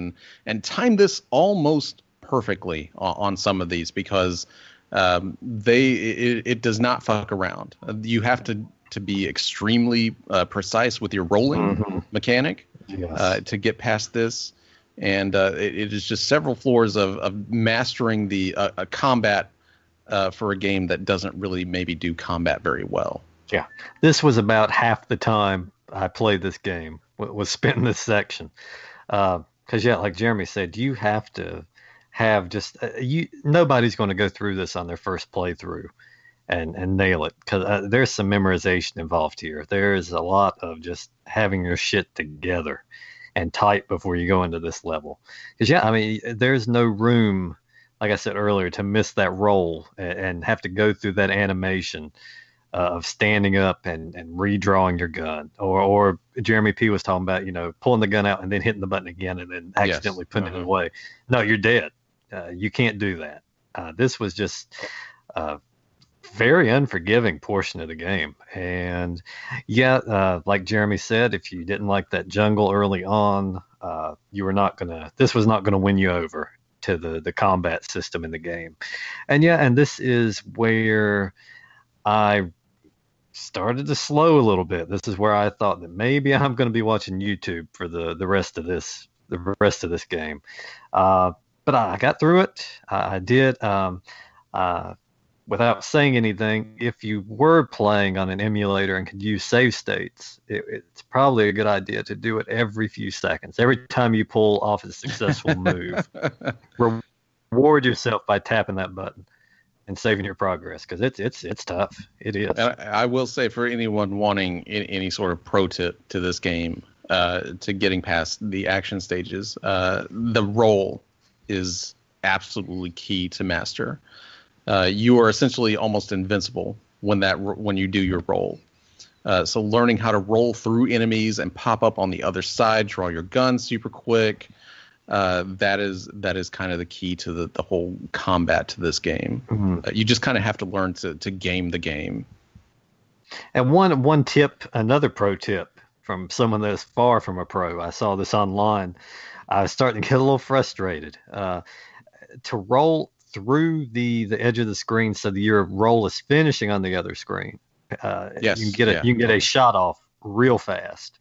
and time this almost perfectly on some of these, because it does not fuck around. You have to be extremely precise with your rolling mechanic to get past this. And it is just several floors of mastering the combat for a game that doesn't really maybe do combat very well. Yeah, this was about half the time I played this game was spent in this section. Because like Jeremy said, you have to have just nobody's going to go through this on their first playthrough and nail it, because there's some memorization involved here. There's a lot of just having your shit together and tight before you go into this level. Because there's no room like I said earlier, to miss that roll and have to go through that animation of standing up and redrawing your gun, or Jeremy P was talking about, pulling the gun out and then hitting the button again and then Yes. accidentally putting it away. No, you're dead. You can't do that. This was just a very unforgiving portion of the game. And yeah, like Jeremy said, if you didn't like that jungle early on, this was not gonna win you over to the combat system in the game. And yeah, and this is where I started to slow a little bit. This is where I thought that maybe I'm going to be watching YouTube for the rest of this game. But I got through it. I did. Without saying anything, if you were playing on an emulator and could use save states, it's probably a good idea to do it every few seconds. Every time you pull off a successful move, reward yourself by tapping that button and saving your progress, because it's tough. It is. And I will say, for anyone wanting any sort of pro tip to this game, to getting past the action stages, the roll is absolutely key to master. You are essentially almost invincible when you do your roll. So learning how to roll through enemies and pop up on the other side, draw your gun super quick, that is kind of the key to the whole combat to this game. Mm-hmm. You just kind of have to learn to game the game. And one tip, another pro tip from someone that's far from a pro, I saw this online. I was starting to get a little frustrated. To roll through the edge of the screen so that your roll is finishing on the other screen. Yes, you can get a shot off real fast,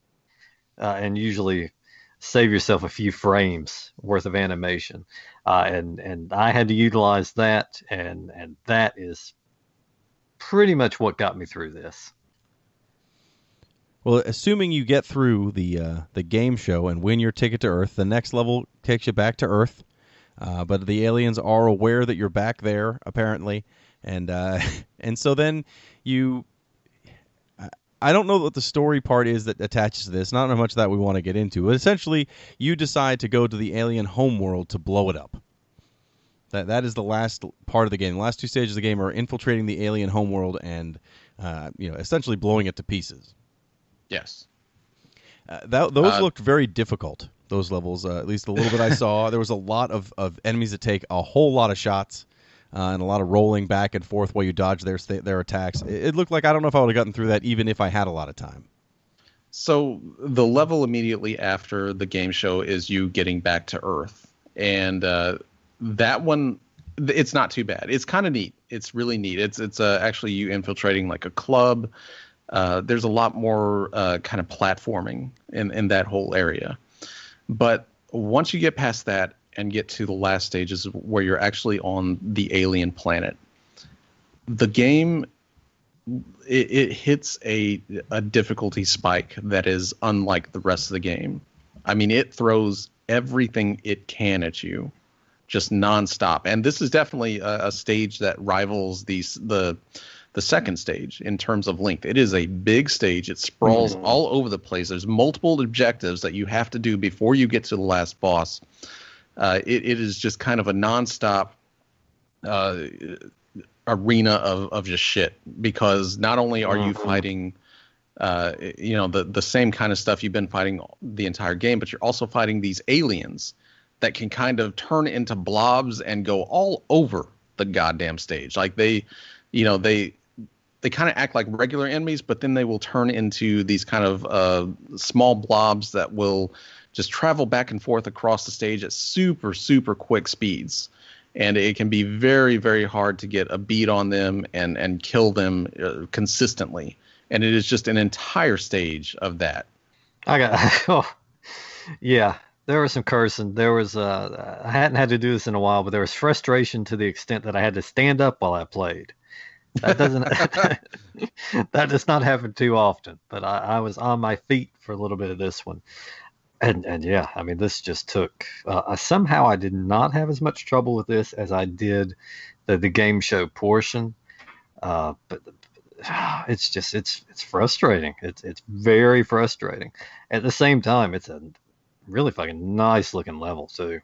and usually save yourself a few frames worth of animation. And I had to utilize that, and that is pretty much what got me through this. Well, assuming you get through the game show and win your ticket to Earth, the next level takes you back to Earth. But the aliens are aware that you're back there, apparently, and so then you. I don't know what the story part is that attaches to this. Not how much that we want to get into. But essentially, you decide to go to the alien homeworld to blow it up. That is the last part of the game. The last two stages of the game are infiltrating the alien homeworld and essentially blowing it to pieces. Yes. Those looked very difficult. Those levels, at least a little bit I saw. There was a lot of enemies that take a whole lot of shots and a lot of rolling back and forth while you dodge their attacks. It looked like I don't know if I would have gotten through that even if I had a lot of time. So the level immediately after the game show is you getting back to Earth. And that one, it's not too bad. It's kind of neat. It's really neat. It's actually you infiltrating like a club. There's a lot more kind of platforming in that whole area. But once you get past that and get to the last stages where you're actually on the alien planet, the game, it hits a difficulty spike that is unlike the rest of the game. I mean, it throws everything it can at you, just nonstop. And this is definitely a stage that rivals the second stage in terms of length. It is a big stage. It sprawls all over the place. There's multiple objectives that you have to do before you get to the last boss. It is just kind of a nonstop arena of just shit, because not only are you fighting the same kind of stuff you've been fighting the entire game, but you're also fighting these aliens that can kind of turn into blobs and go all over the goddamn stage. Like they kind of act like regular enemies, but then they will turn into these kind of small blobs that will just travel back and forth across the stage at super, super quick speeds. And it can be very, very hard to get a beat on them and kill them consistently. And it is just an entire stage of that. Yeah, there was some cursing. There was I hadn't had to do this in a while, but there was frustration to the extent that I had to stand up while I played. That does not happen too often, but I was on my feet for a little bit of this one. And yeah, I mean, this just took, somehow I did not have as much trouble with this as I did the game show portion. But it's frustrating. It's very frustrating. At the same time, it's a really fucking nice looking level too.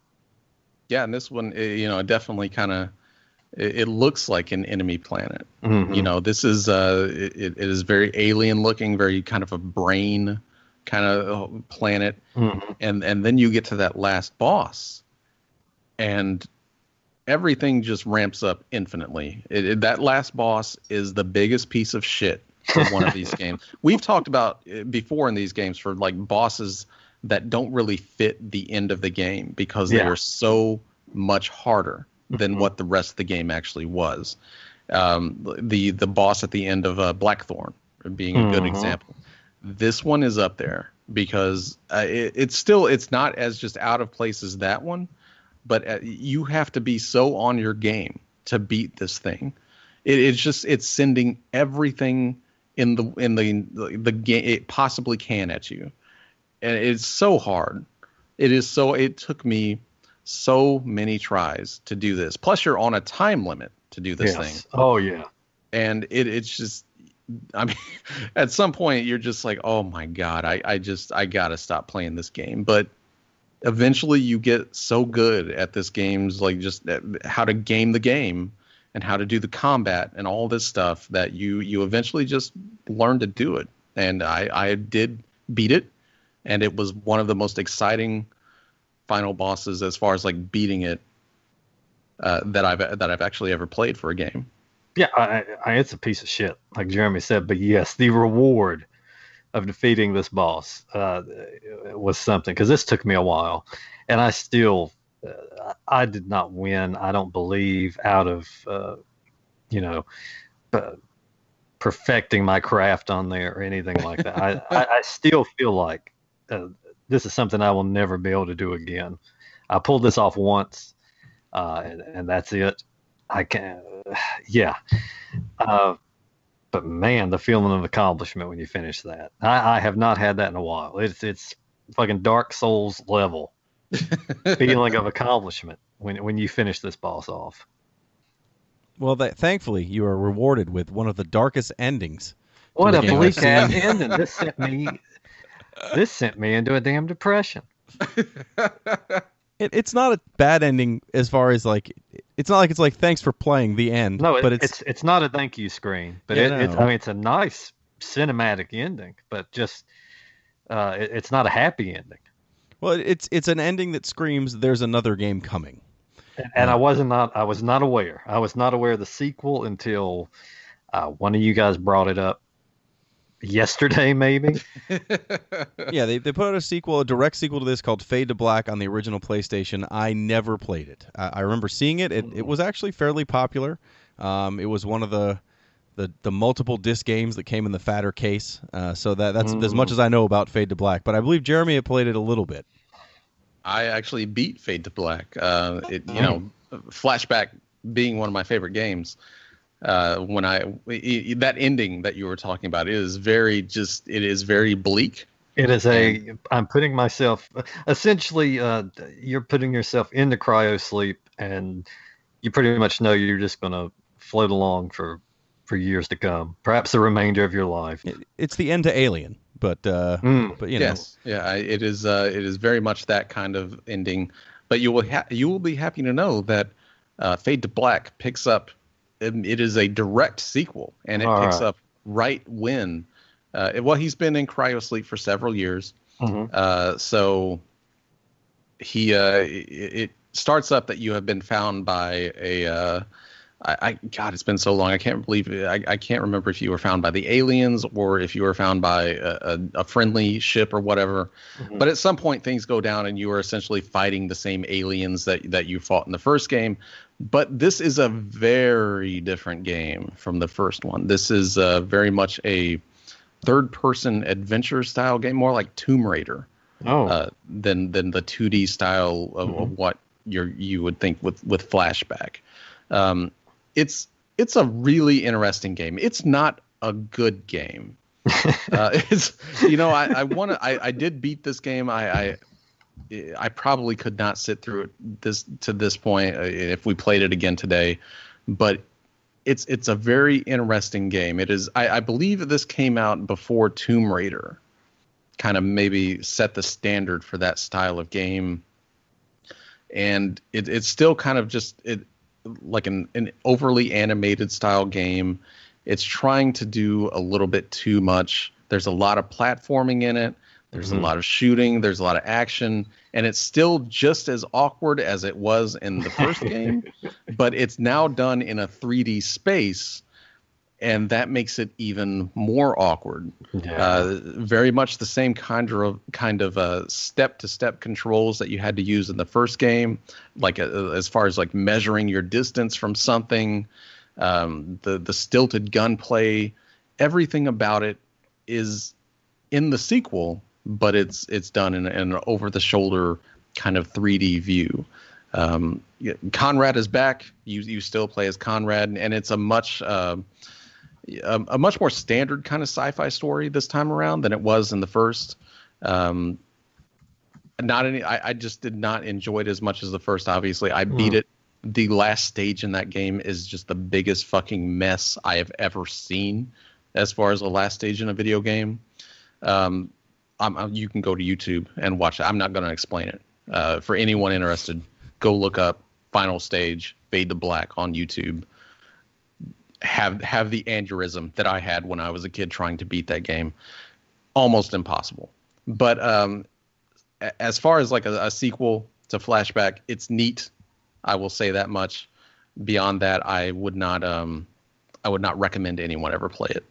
Yeah, and this one, definitely kind of it looks like an enemy planet. Mm-hmm. This is it is very alien looking, very kind of a brain kind of planet, Mm-hmm. and then you get to that last boss, and everything just ramps up infinitely. That last boss is the biggest piece of shit for one of these games. We've talked about before in these games for like bosses that don't really fit the end of the game because they are so much harder than what the rest of the game actually was. The boss at the end of Blackthorn being a good example. This one is up there because it's not as just out of place as that one, but you have to be so on your game to beat this thing. It's sending everything in the game it possibly can at you, and it's so hard. It took me so many tries to do this. Plus, you're on a time limit to do this thing. Oh yeah. And it's just, I mean, at some point you're just like, oh my God, I gotta stop playing this game. But eventually you get so good at this game's like just how to game the game and how to do the combat and all this stuff that you eventually just learn to do it. And I did beat it, and it was one of the most exciting final bosses as far as like beating it that I've actually ever played for a game. Yeah, it's a piece of shit, like Jeremy said. But yes, the reward of defeating this boss was something, because this took me a while, and I still I did not win. I don't believe out of perfecting my craft on there or anything like that. I still feel like this is something I will never be able to do again. I pulled this off once, and that's it. I can, yeah. But man, the feeling of accomplishment when you finish that. I have not had that in a while. It's fucking Dark Souls level feeling of accomplishment when you finish this boss off. Well, thankfully, you are rewarded with one of the darkest endings. What a bleak ass ending! This sent me into a damn depression. It's not a bad ending as far as like it's not like it's like thanks for playing the end. No, but it's not a thank you screen, but it's a nice cinematic ending, but just it's not a happy ending. Well, it's an ending that screams there's another game coming. And I was not aware. I was not aware of the sequel until one of you guys brought it up yesterday, maybe. Yeah, they put out a direct sequel to this called Fade to Black on the original PlayStation. I never played it. I remember seeing it. It was actually fairly popular. It was one of the multiple disc games that came in the fatter case. So that's as much as I know about Fade to Black. But I believe Jeremy had played it a little bit. I actually beat Fade to Black. Flashback being one of my favorite games. That ending that you were talking about is very bleak. It is I'm putting myself essentially. You're putting yourself into cryo sleep, and you pretty much know you're just going to float along for years to come, perhaps the remainder of your life. It's the end to Alien, but yes, yeah, it is very much that kind of ending. But you will be happy to know that Fade to Black picks up. It is a direct sequel, and it picks up right when. He's been in cryosleep for several years, so it starts up that you have been found by a. God, it's been so long. I can't believe it. I can't remember if you were found by the aliens or if you were found by a friendly ship or whatever. But at some point, things go down, and you are essentially fighting the same aliens that you fought in the first game. But this is a very different game from the first one. This is very much a third-person adventure style game, more like Tomb Raider, than the 2D style of what you would think with Flashback. It's a really interesting game. It's not a good game. I did beat this game. I probably could not sit through it to this point if we played it again today, but it's a very interesting game. It is. I believe this came out before Tomb Raider, kind of maybe set the standard for that style of game. and it's still kind of just like an overly animated style game. It's trying to do a little bit too much. There's a lot of platforming in it. There's a lot of shooting. There's a lot of action. And it's still just as awkward as it was in the first game, but it's now done in a 3D space, and that makes it even more awkward. Yeah. Very much the same kind of step-to-step controls that you had to use in the first game, like as far as like measuring your distance from something, the stilted gunplay, everything about it is in the sequel, but it's done in an over-the-shoulder kind of 3D view. Conrad is back. You still play as Conrad, and it's a much more standard kind of sci-fi story this time around than it was in the first. I just did not enjoy it as much as the first. Obviously, I beat it. The last stage in that game is just the biggest fucking mess I have ever seen, as far as the last stage in a video game. You can go to YouTube and watch it. I'm not going to explain it. For anyone interested, go look up Final Stage, Fade to Black on YouTube. Have the aneurysm that I had when I was a kid trying to beat that game. Almost impossible. But as far as like a sequel to Flashback, it's neat. I will say that much. Beyond that, I would not recommend anyone ever play it.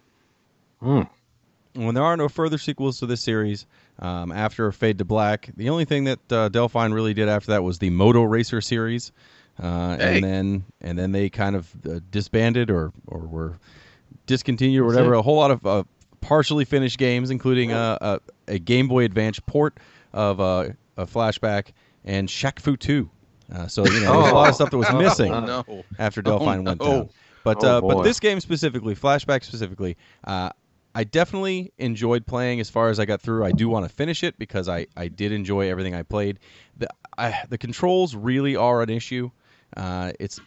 When there are no further sequels to this series, after Fade to Black, the only thing that Delphine really did after that was the Moto Racer series. And then they kind of disbanded or were discontinued or whatever. A whole lot of partially finished games, including a Game Boy Advance port of a Flashback and Shaq Fu 2. So there's a lot of stuff that was missing after Delphine went down. But this game specifically, Flashback specifically, I definitely enjoyed playing as far as I got through. I do want to finish it because I did enjoy everything I played. The controls really are an issue. I hate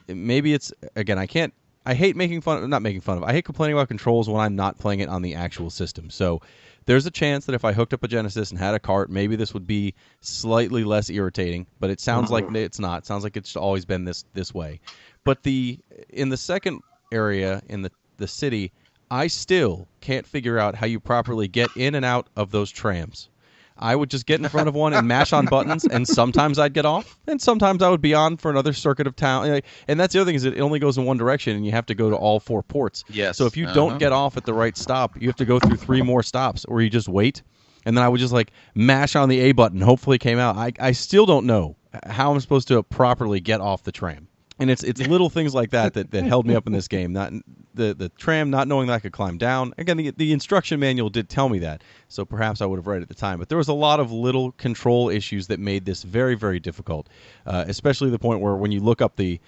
making fun of, not making fun of, I hate complaining about controls when I'm not playing it on the actual system. So there's a chance that if I hooked up a Genesis and had a cart, maybe this would be slightly less irritating, but it sounds like it's not. It sounds like it's always been this way. But in the second area, in the city, I still can't figure out how you properly get in and out of those trams. I would just get in front of one and mash on buttons, and sometimes I'd get off, and sometimes I would be on for another circuit of town. And that's the other thing, is it only goes in one direction, and you have to go to all 4 ports. Yes. So if you don't get off at the right stop, you have to go through 3 more stops, or you just wait. And then I would just like mash on the A button. Hopefully it came out. I still don't know how I'm supposed to properly get off the tram. And it's little things like that held me up in this game. Not the tram, not knowing that I could climb down. Again, the instruction manual did tell me that, so perhaps I would have read it at the time. But there was a lot of little control issues that made this very, very difficult, especially the point where when you look up the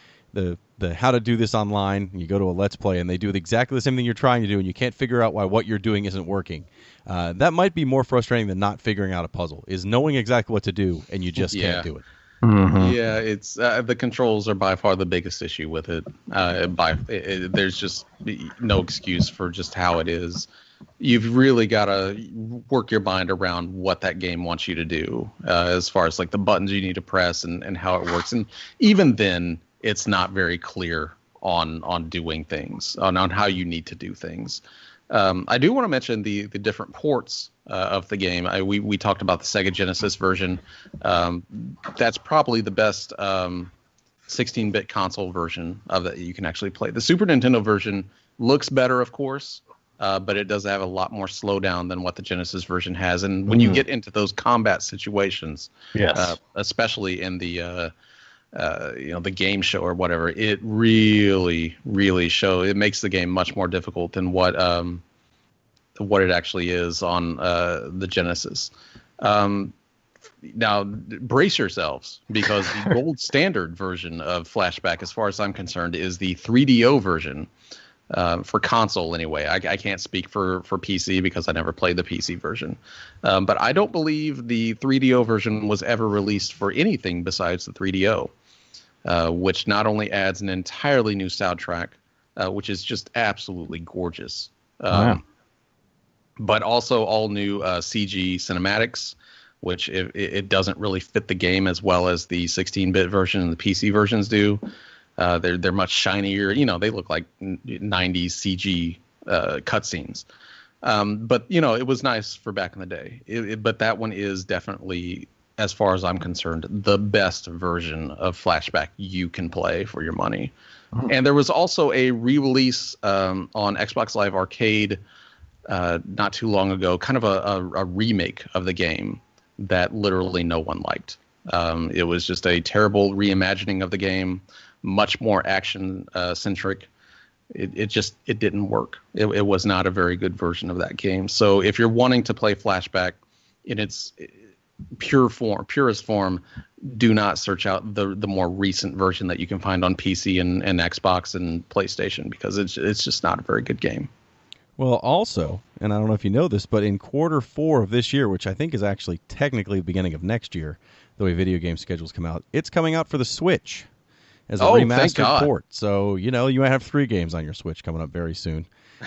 how to do this online, you go to a Let's Play, and they do exactly the same thing you're trying to do, and you can't figure out why what you're doing isn't working. That might be more frustrating than not figuring out a puzzle, is knowing exactly what to do, and you just can't do it. Yeah, it's the controls are by far the biggest issue with it. There's just no excuse for just how it is. You've really got to work your mind around what that game wants you to do, as far as like the buttons you need to press and how it works. And even then, it's not very clear on doing things, on how you need to do things. I do want to mention the different ports of the game. We talked about the Sega Genesis version. That's probably the best 16-bit console version of that you can actually play. The Super Nintendo version looks better, of course, but it does have a lot more slowdown than what the Genesis version has. And when you get into those combat situations, especially in the game show or whatever, it really, really it makes the game much more difficult than what it actually is on the Genesis. Now, brace yourselves, because the gold standard version of Flashback, as far as I'm concerned, is the 3DO version, for console anyway. I can't speak for PC because I never played the PC version. But I don't believe the 3DO version was ever released for anything besides the 3DO. Which not only adds an entirely new soundtrack, which is just absolutely gorgeous, but also all new CG cinematics, which it doesn't really fit the game as well as the 16-bit version and the PC versions do. They're much shinier. You know, they look like 90s CG cutscenes. But, you know, it was nice for back in the day. But that one is definitely, as far as I'm concerned, the best version of Flashback you can play for your money. Oh. And there was also a re-release on Xbox Live Arcade not too long ago, kind of a remake of the game that literally no one liked. It was just a terrible reimagining of the game, much more action centric. It didn't work. It was not a very good version of that game. So if you're wanting to play Flashback in its purest form, do not search out the more recent version that you can find on PC and Xbox and PlayStation, because it's just not a very good game. Well, also, and I don't know if you know this, but in Q4 of this year, which I think is actually technically the beginning of next year, the way video game schedules come out, it's coming out for the Switch as a remastered port. So, you know, you might have 3 games on your Switch coming up very soon.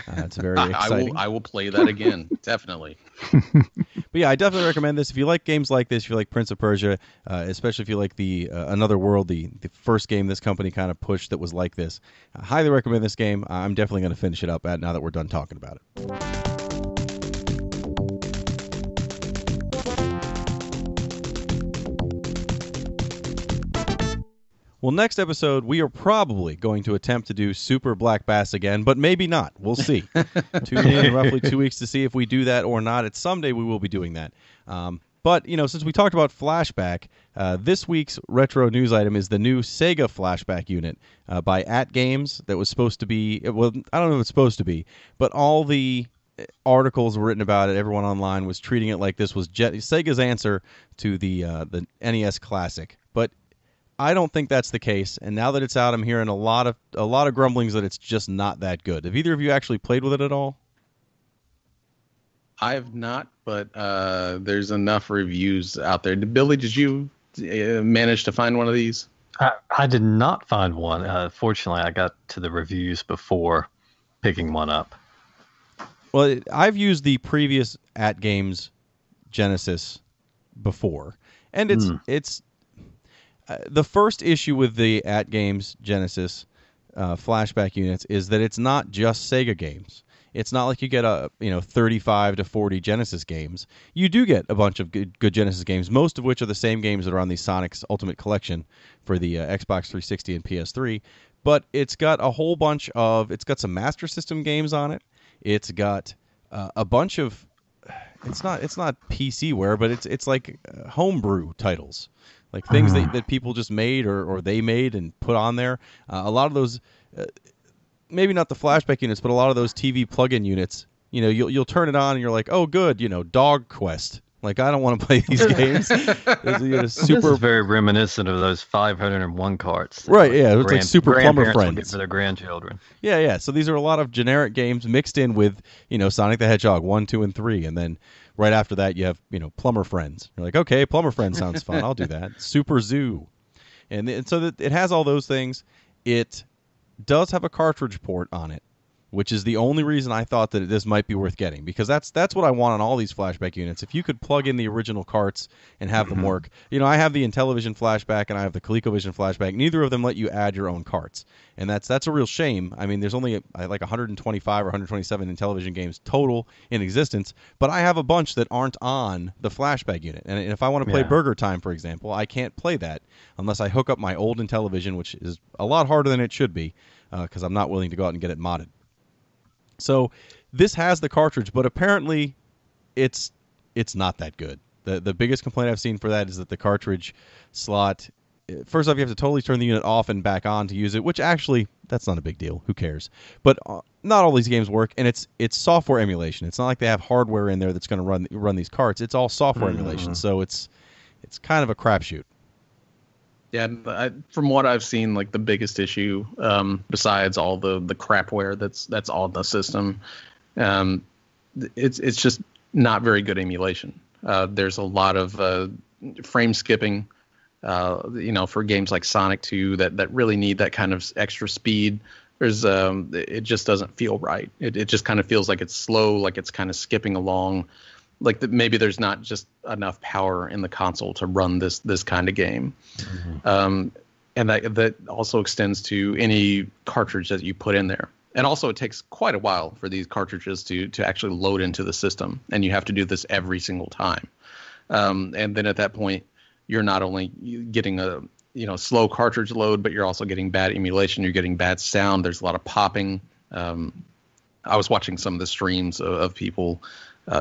It's very exciting. I will play that again, definitely. But yeah, I definitely recommend this. If you like games like this, if you like Prince of Persia, especially if you like the Another World, the first game this company kind of pushed that was like this, I highly recommend this game. I'm definitely going to finish it up now that we're done talking about it. Well, next episode, we are probably going to attempt to do Super Black Bass again, but maybe not. We'll see. Tune in roughly 2 weeks to see if we do that or not. It's someday we will be doing that. But, you know, since we talked about Flashback, this week's retro news item is the new Sega Flashback unit by AtGames that was supposed to be, well, I don't know if it's supposed to be, but all the articles were written about it. Everyone online was treating it like this was Sega's answer to the NES Classic. But I don't think that's the case, and now that it's out, I'm hearing a lot of grumblings that it's just not that good. Have either of you actually played with it at all? I have not, but there's enough reviews out there. Billy, did you manage to find one of these? I did not find one. Fortunately, I got to the reviews before picking one up. Well, I've used the previous AtGames Genesis before, and it's the first issue with the AtGames Genesis flashback units is that it's not just Sega games. It's not like you get 35 to 40 Genesis games. You do get a bunch of good Genesis games, most of which are the same games that are on the Sonic's Ultimate Collection for the Xbox 360 and PS3. But it's got a whole bunch of, it's got some Master System games on it. It's got a bunch of, it's not PCware, but it's like homebrew titles. Like things that people just made or they made and put on there. A lot of those, maybe not the flashback units, but a lot of those TV plug-in units, you know, you'll turn it on and you're like, oh, good, you know, Dog Quest. Like, I don't want to play these games. This is very reminiscent of those 501 carts. Right, yeah. It's like Super Plumber Friends. For their grandchildren. Yeah. So these are a lot of generic games mixed in with, you know, Sonic the Hedgehog 1, 2, and 3. And then right after that, you have, you know, Plumber Friends. You're like, okay, Plumber Friends sounds fun. I'll do that. Super Zoo. And so that it has all those things. It does have a cartridge port on it, which is the only reason I thought that this might be worth getting, because that's what I want on all these flashback units. If you could plug in the original carts and have them work. You know, I have the Intellivision flashback and I have the ColecoVision flashback. Neither of them let you add your own carts, and that's a real shame. I mean, there's only like 125 or 127 Intellivision games total in existence, but I have a bunch that aren't on the flashback unit. And if I want to play Burger Time, for example, I can't play that unless I hook up my old Intellivision, which is a lot harder than it should be, because I'm not willing to go out and get it modded. So this has the cartridge, but apparently it's not that good. The biggest complaint I've seen for that is that the cartridge slot, first off, you have to totally turn the unit off and back on to use it, which actually, that's not a big deal. Who cares? But not all these games work, and it's software emulation. It's not like they have hardware in there that's going to run these carts. It's all software emulation, so it's kind of a crapshoot. Yeah, from what I've seen, like the biggest issue, besides all the crapware that's on the system, it's just not very good emulation. There's a lot of frame skipping, for games like Sonic 2 that really need that kind of extra speed. It just doesn't feel right. It just kind of feels like it's slow, like it's kind of skipping along. like maybe there's not just enough power in the console to run this kind of game. And that also extends to any cartridge that you put in there. And also it takes quite a while for these cartridges to actually load into the system, and you have to do this every single time. And then at that point, you're not only getting a slow cartridge load, but you're also getting bad emulation. You're getting bad sound. There's a lot of popping. I was watching some of the streams of people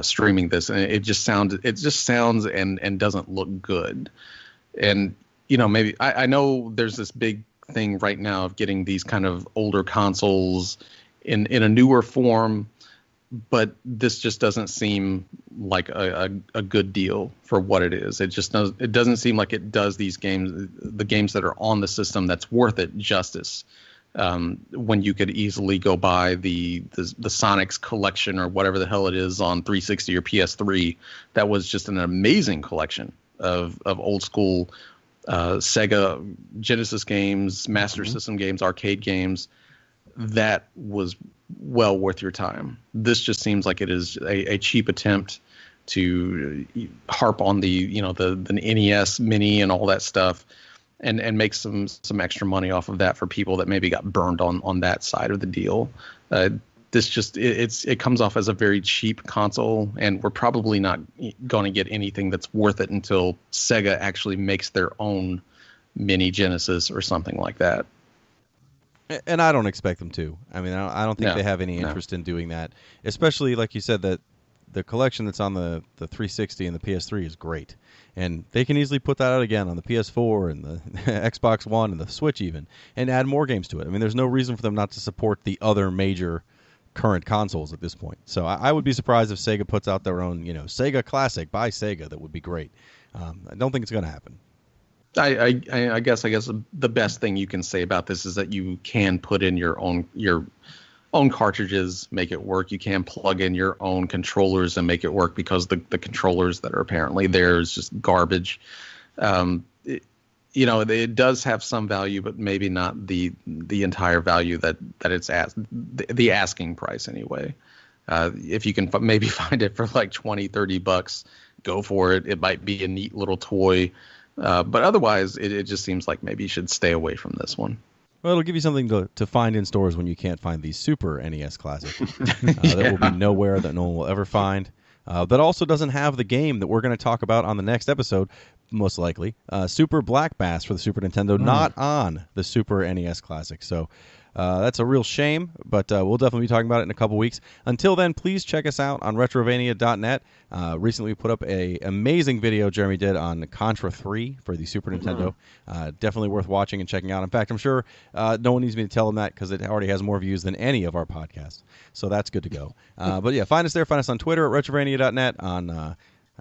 streaming this, and it just sounds and doesn't look good. And maybe I know there's this big thing right now of getting these kind of older consoles in a newer form, but this just doesn't seem like a good deal for what it is. It doesn't seem like it does the games that are on the system that's worth it justice. When you could easily go buy the Sonics collection or whatever the hell it is on 360 or PS3, that was just an amazing collection of old school Sega Genesis games, Master System games, arcade games. That was well worth your time. This just seems like it is a cheap attempt to harp on the NES Mini and all that stuff, and make some extra money off of that for people that maybe got burned on that side of the deal. This just it comes off as a very cheap console, and we're probably not going to get anything that's worth it until Sega actually makes their own mini Genesis or something like that. And I don't expect them to. I mean, I don't think they have any interest in doing that, especially like you said, that the collection that's on the 360 and the PS3 is great. And they can easily put that out again on the PS4 and the Xbox One and the Switch even, and add more games to it. I mean, there's no reason for them not to support the other major current consoles at this point. So I would be surprised if Sega puts out their own, Sega Classic by Sega. That would be great. I don't think it's going to happen. I guess the best thing you can say about this is that you can put in your own cartridges, make it work. You can plug in your own controllers and make it work, because the controllers that are apparently there is just garbage. It does have some value, but maybe not the entire value that it's at the asking price anyway. If you can maybe find it for like $20-$30, go for it. It might be a neat little toy. But otherwise, it just seems like maybe you should stay away from this one. Well, it'll give you something to find in stores when you can't find the Super NES Classic. That will be nowhere, that no one will ever find. That also doesn't have the game that we're going to talk about on the next episode, most likely. Super Black Bass for the Super Nintendo, not on the Super NES Classic. So that's a real shame, but we'll definitely be talking about it in a couple weeks. Until then, please check us out on retrovania.net. Recently we put up an amazing video Jeremy did on Contra 3 for the Super Nintendo. Definitely worth watching and checking out. In fact, I'm sure no one needs me to tell them that, because it already has more views than any of our podcasts. So that's good to go. But yeah, find us there. Find us on Twitter at retrovania.net. I'm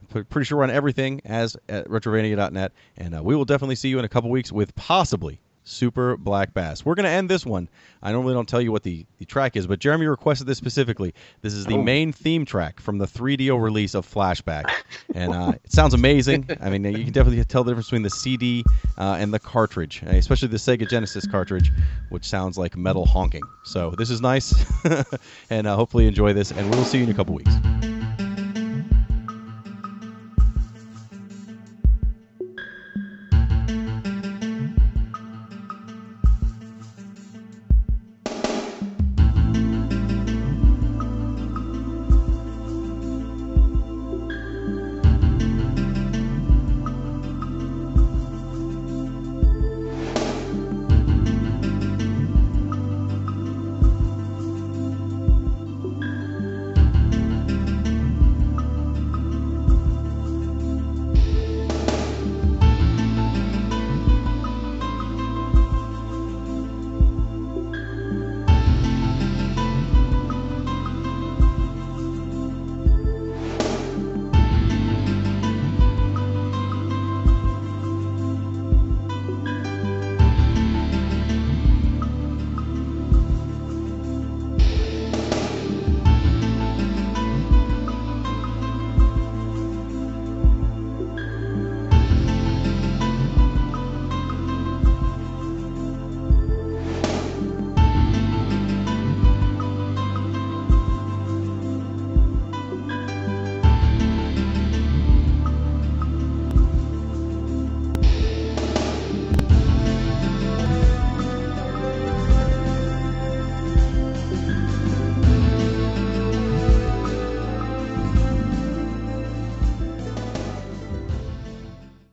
pretty sure we're on everything as at retrovania.net. And we will definitely see you in a couple weeks with possibly Super Black Bass. We're going to end this one. I normally don't tell you what the track is, but Jeremy requested this specifically. This is the main theme track from the 3DO release of Flashback. And it sounds amazing. I mean, you can definitely tell the difference between the CD and the cartridge, especially the Sega Genesis cartridge, which sounds like metal honking. So this is nice, and hopefully you enjoy this, and we'll see you in a couple weeks.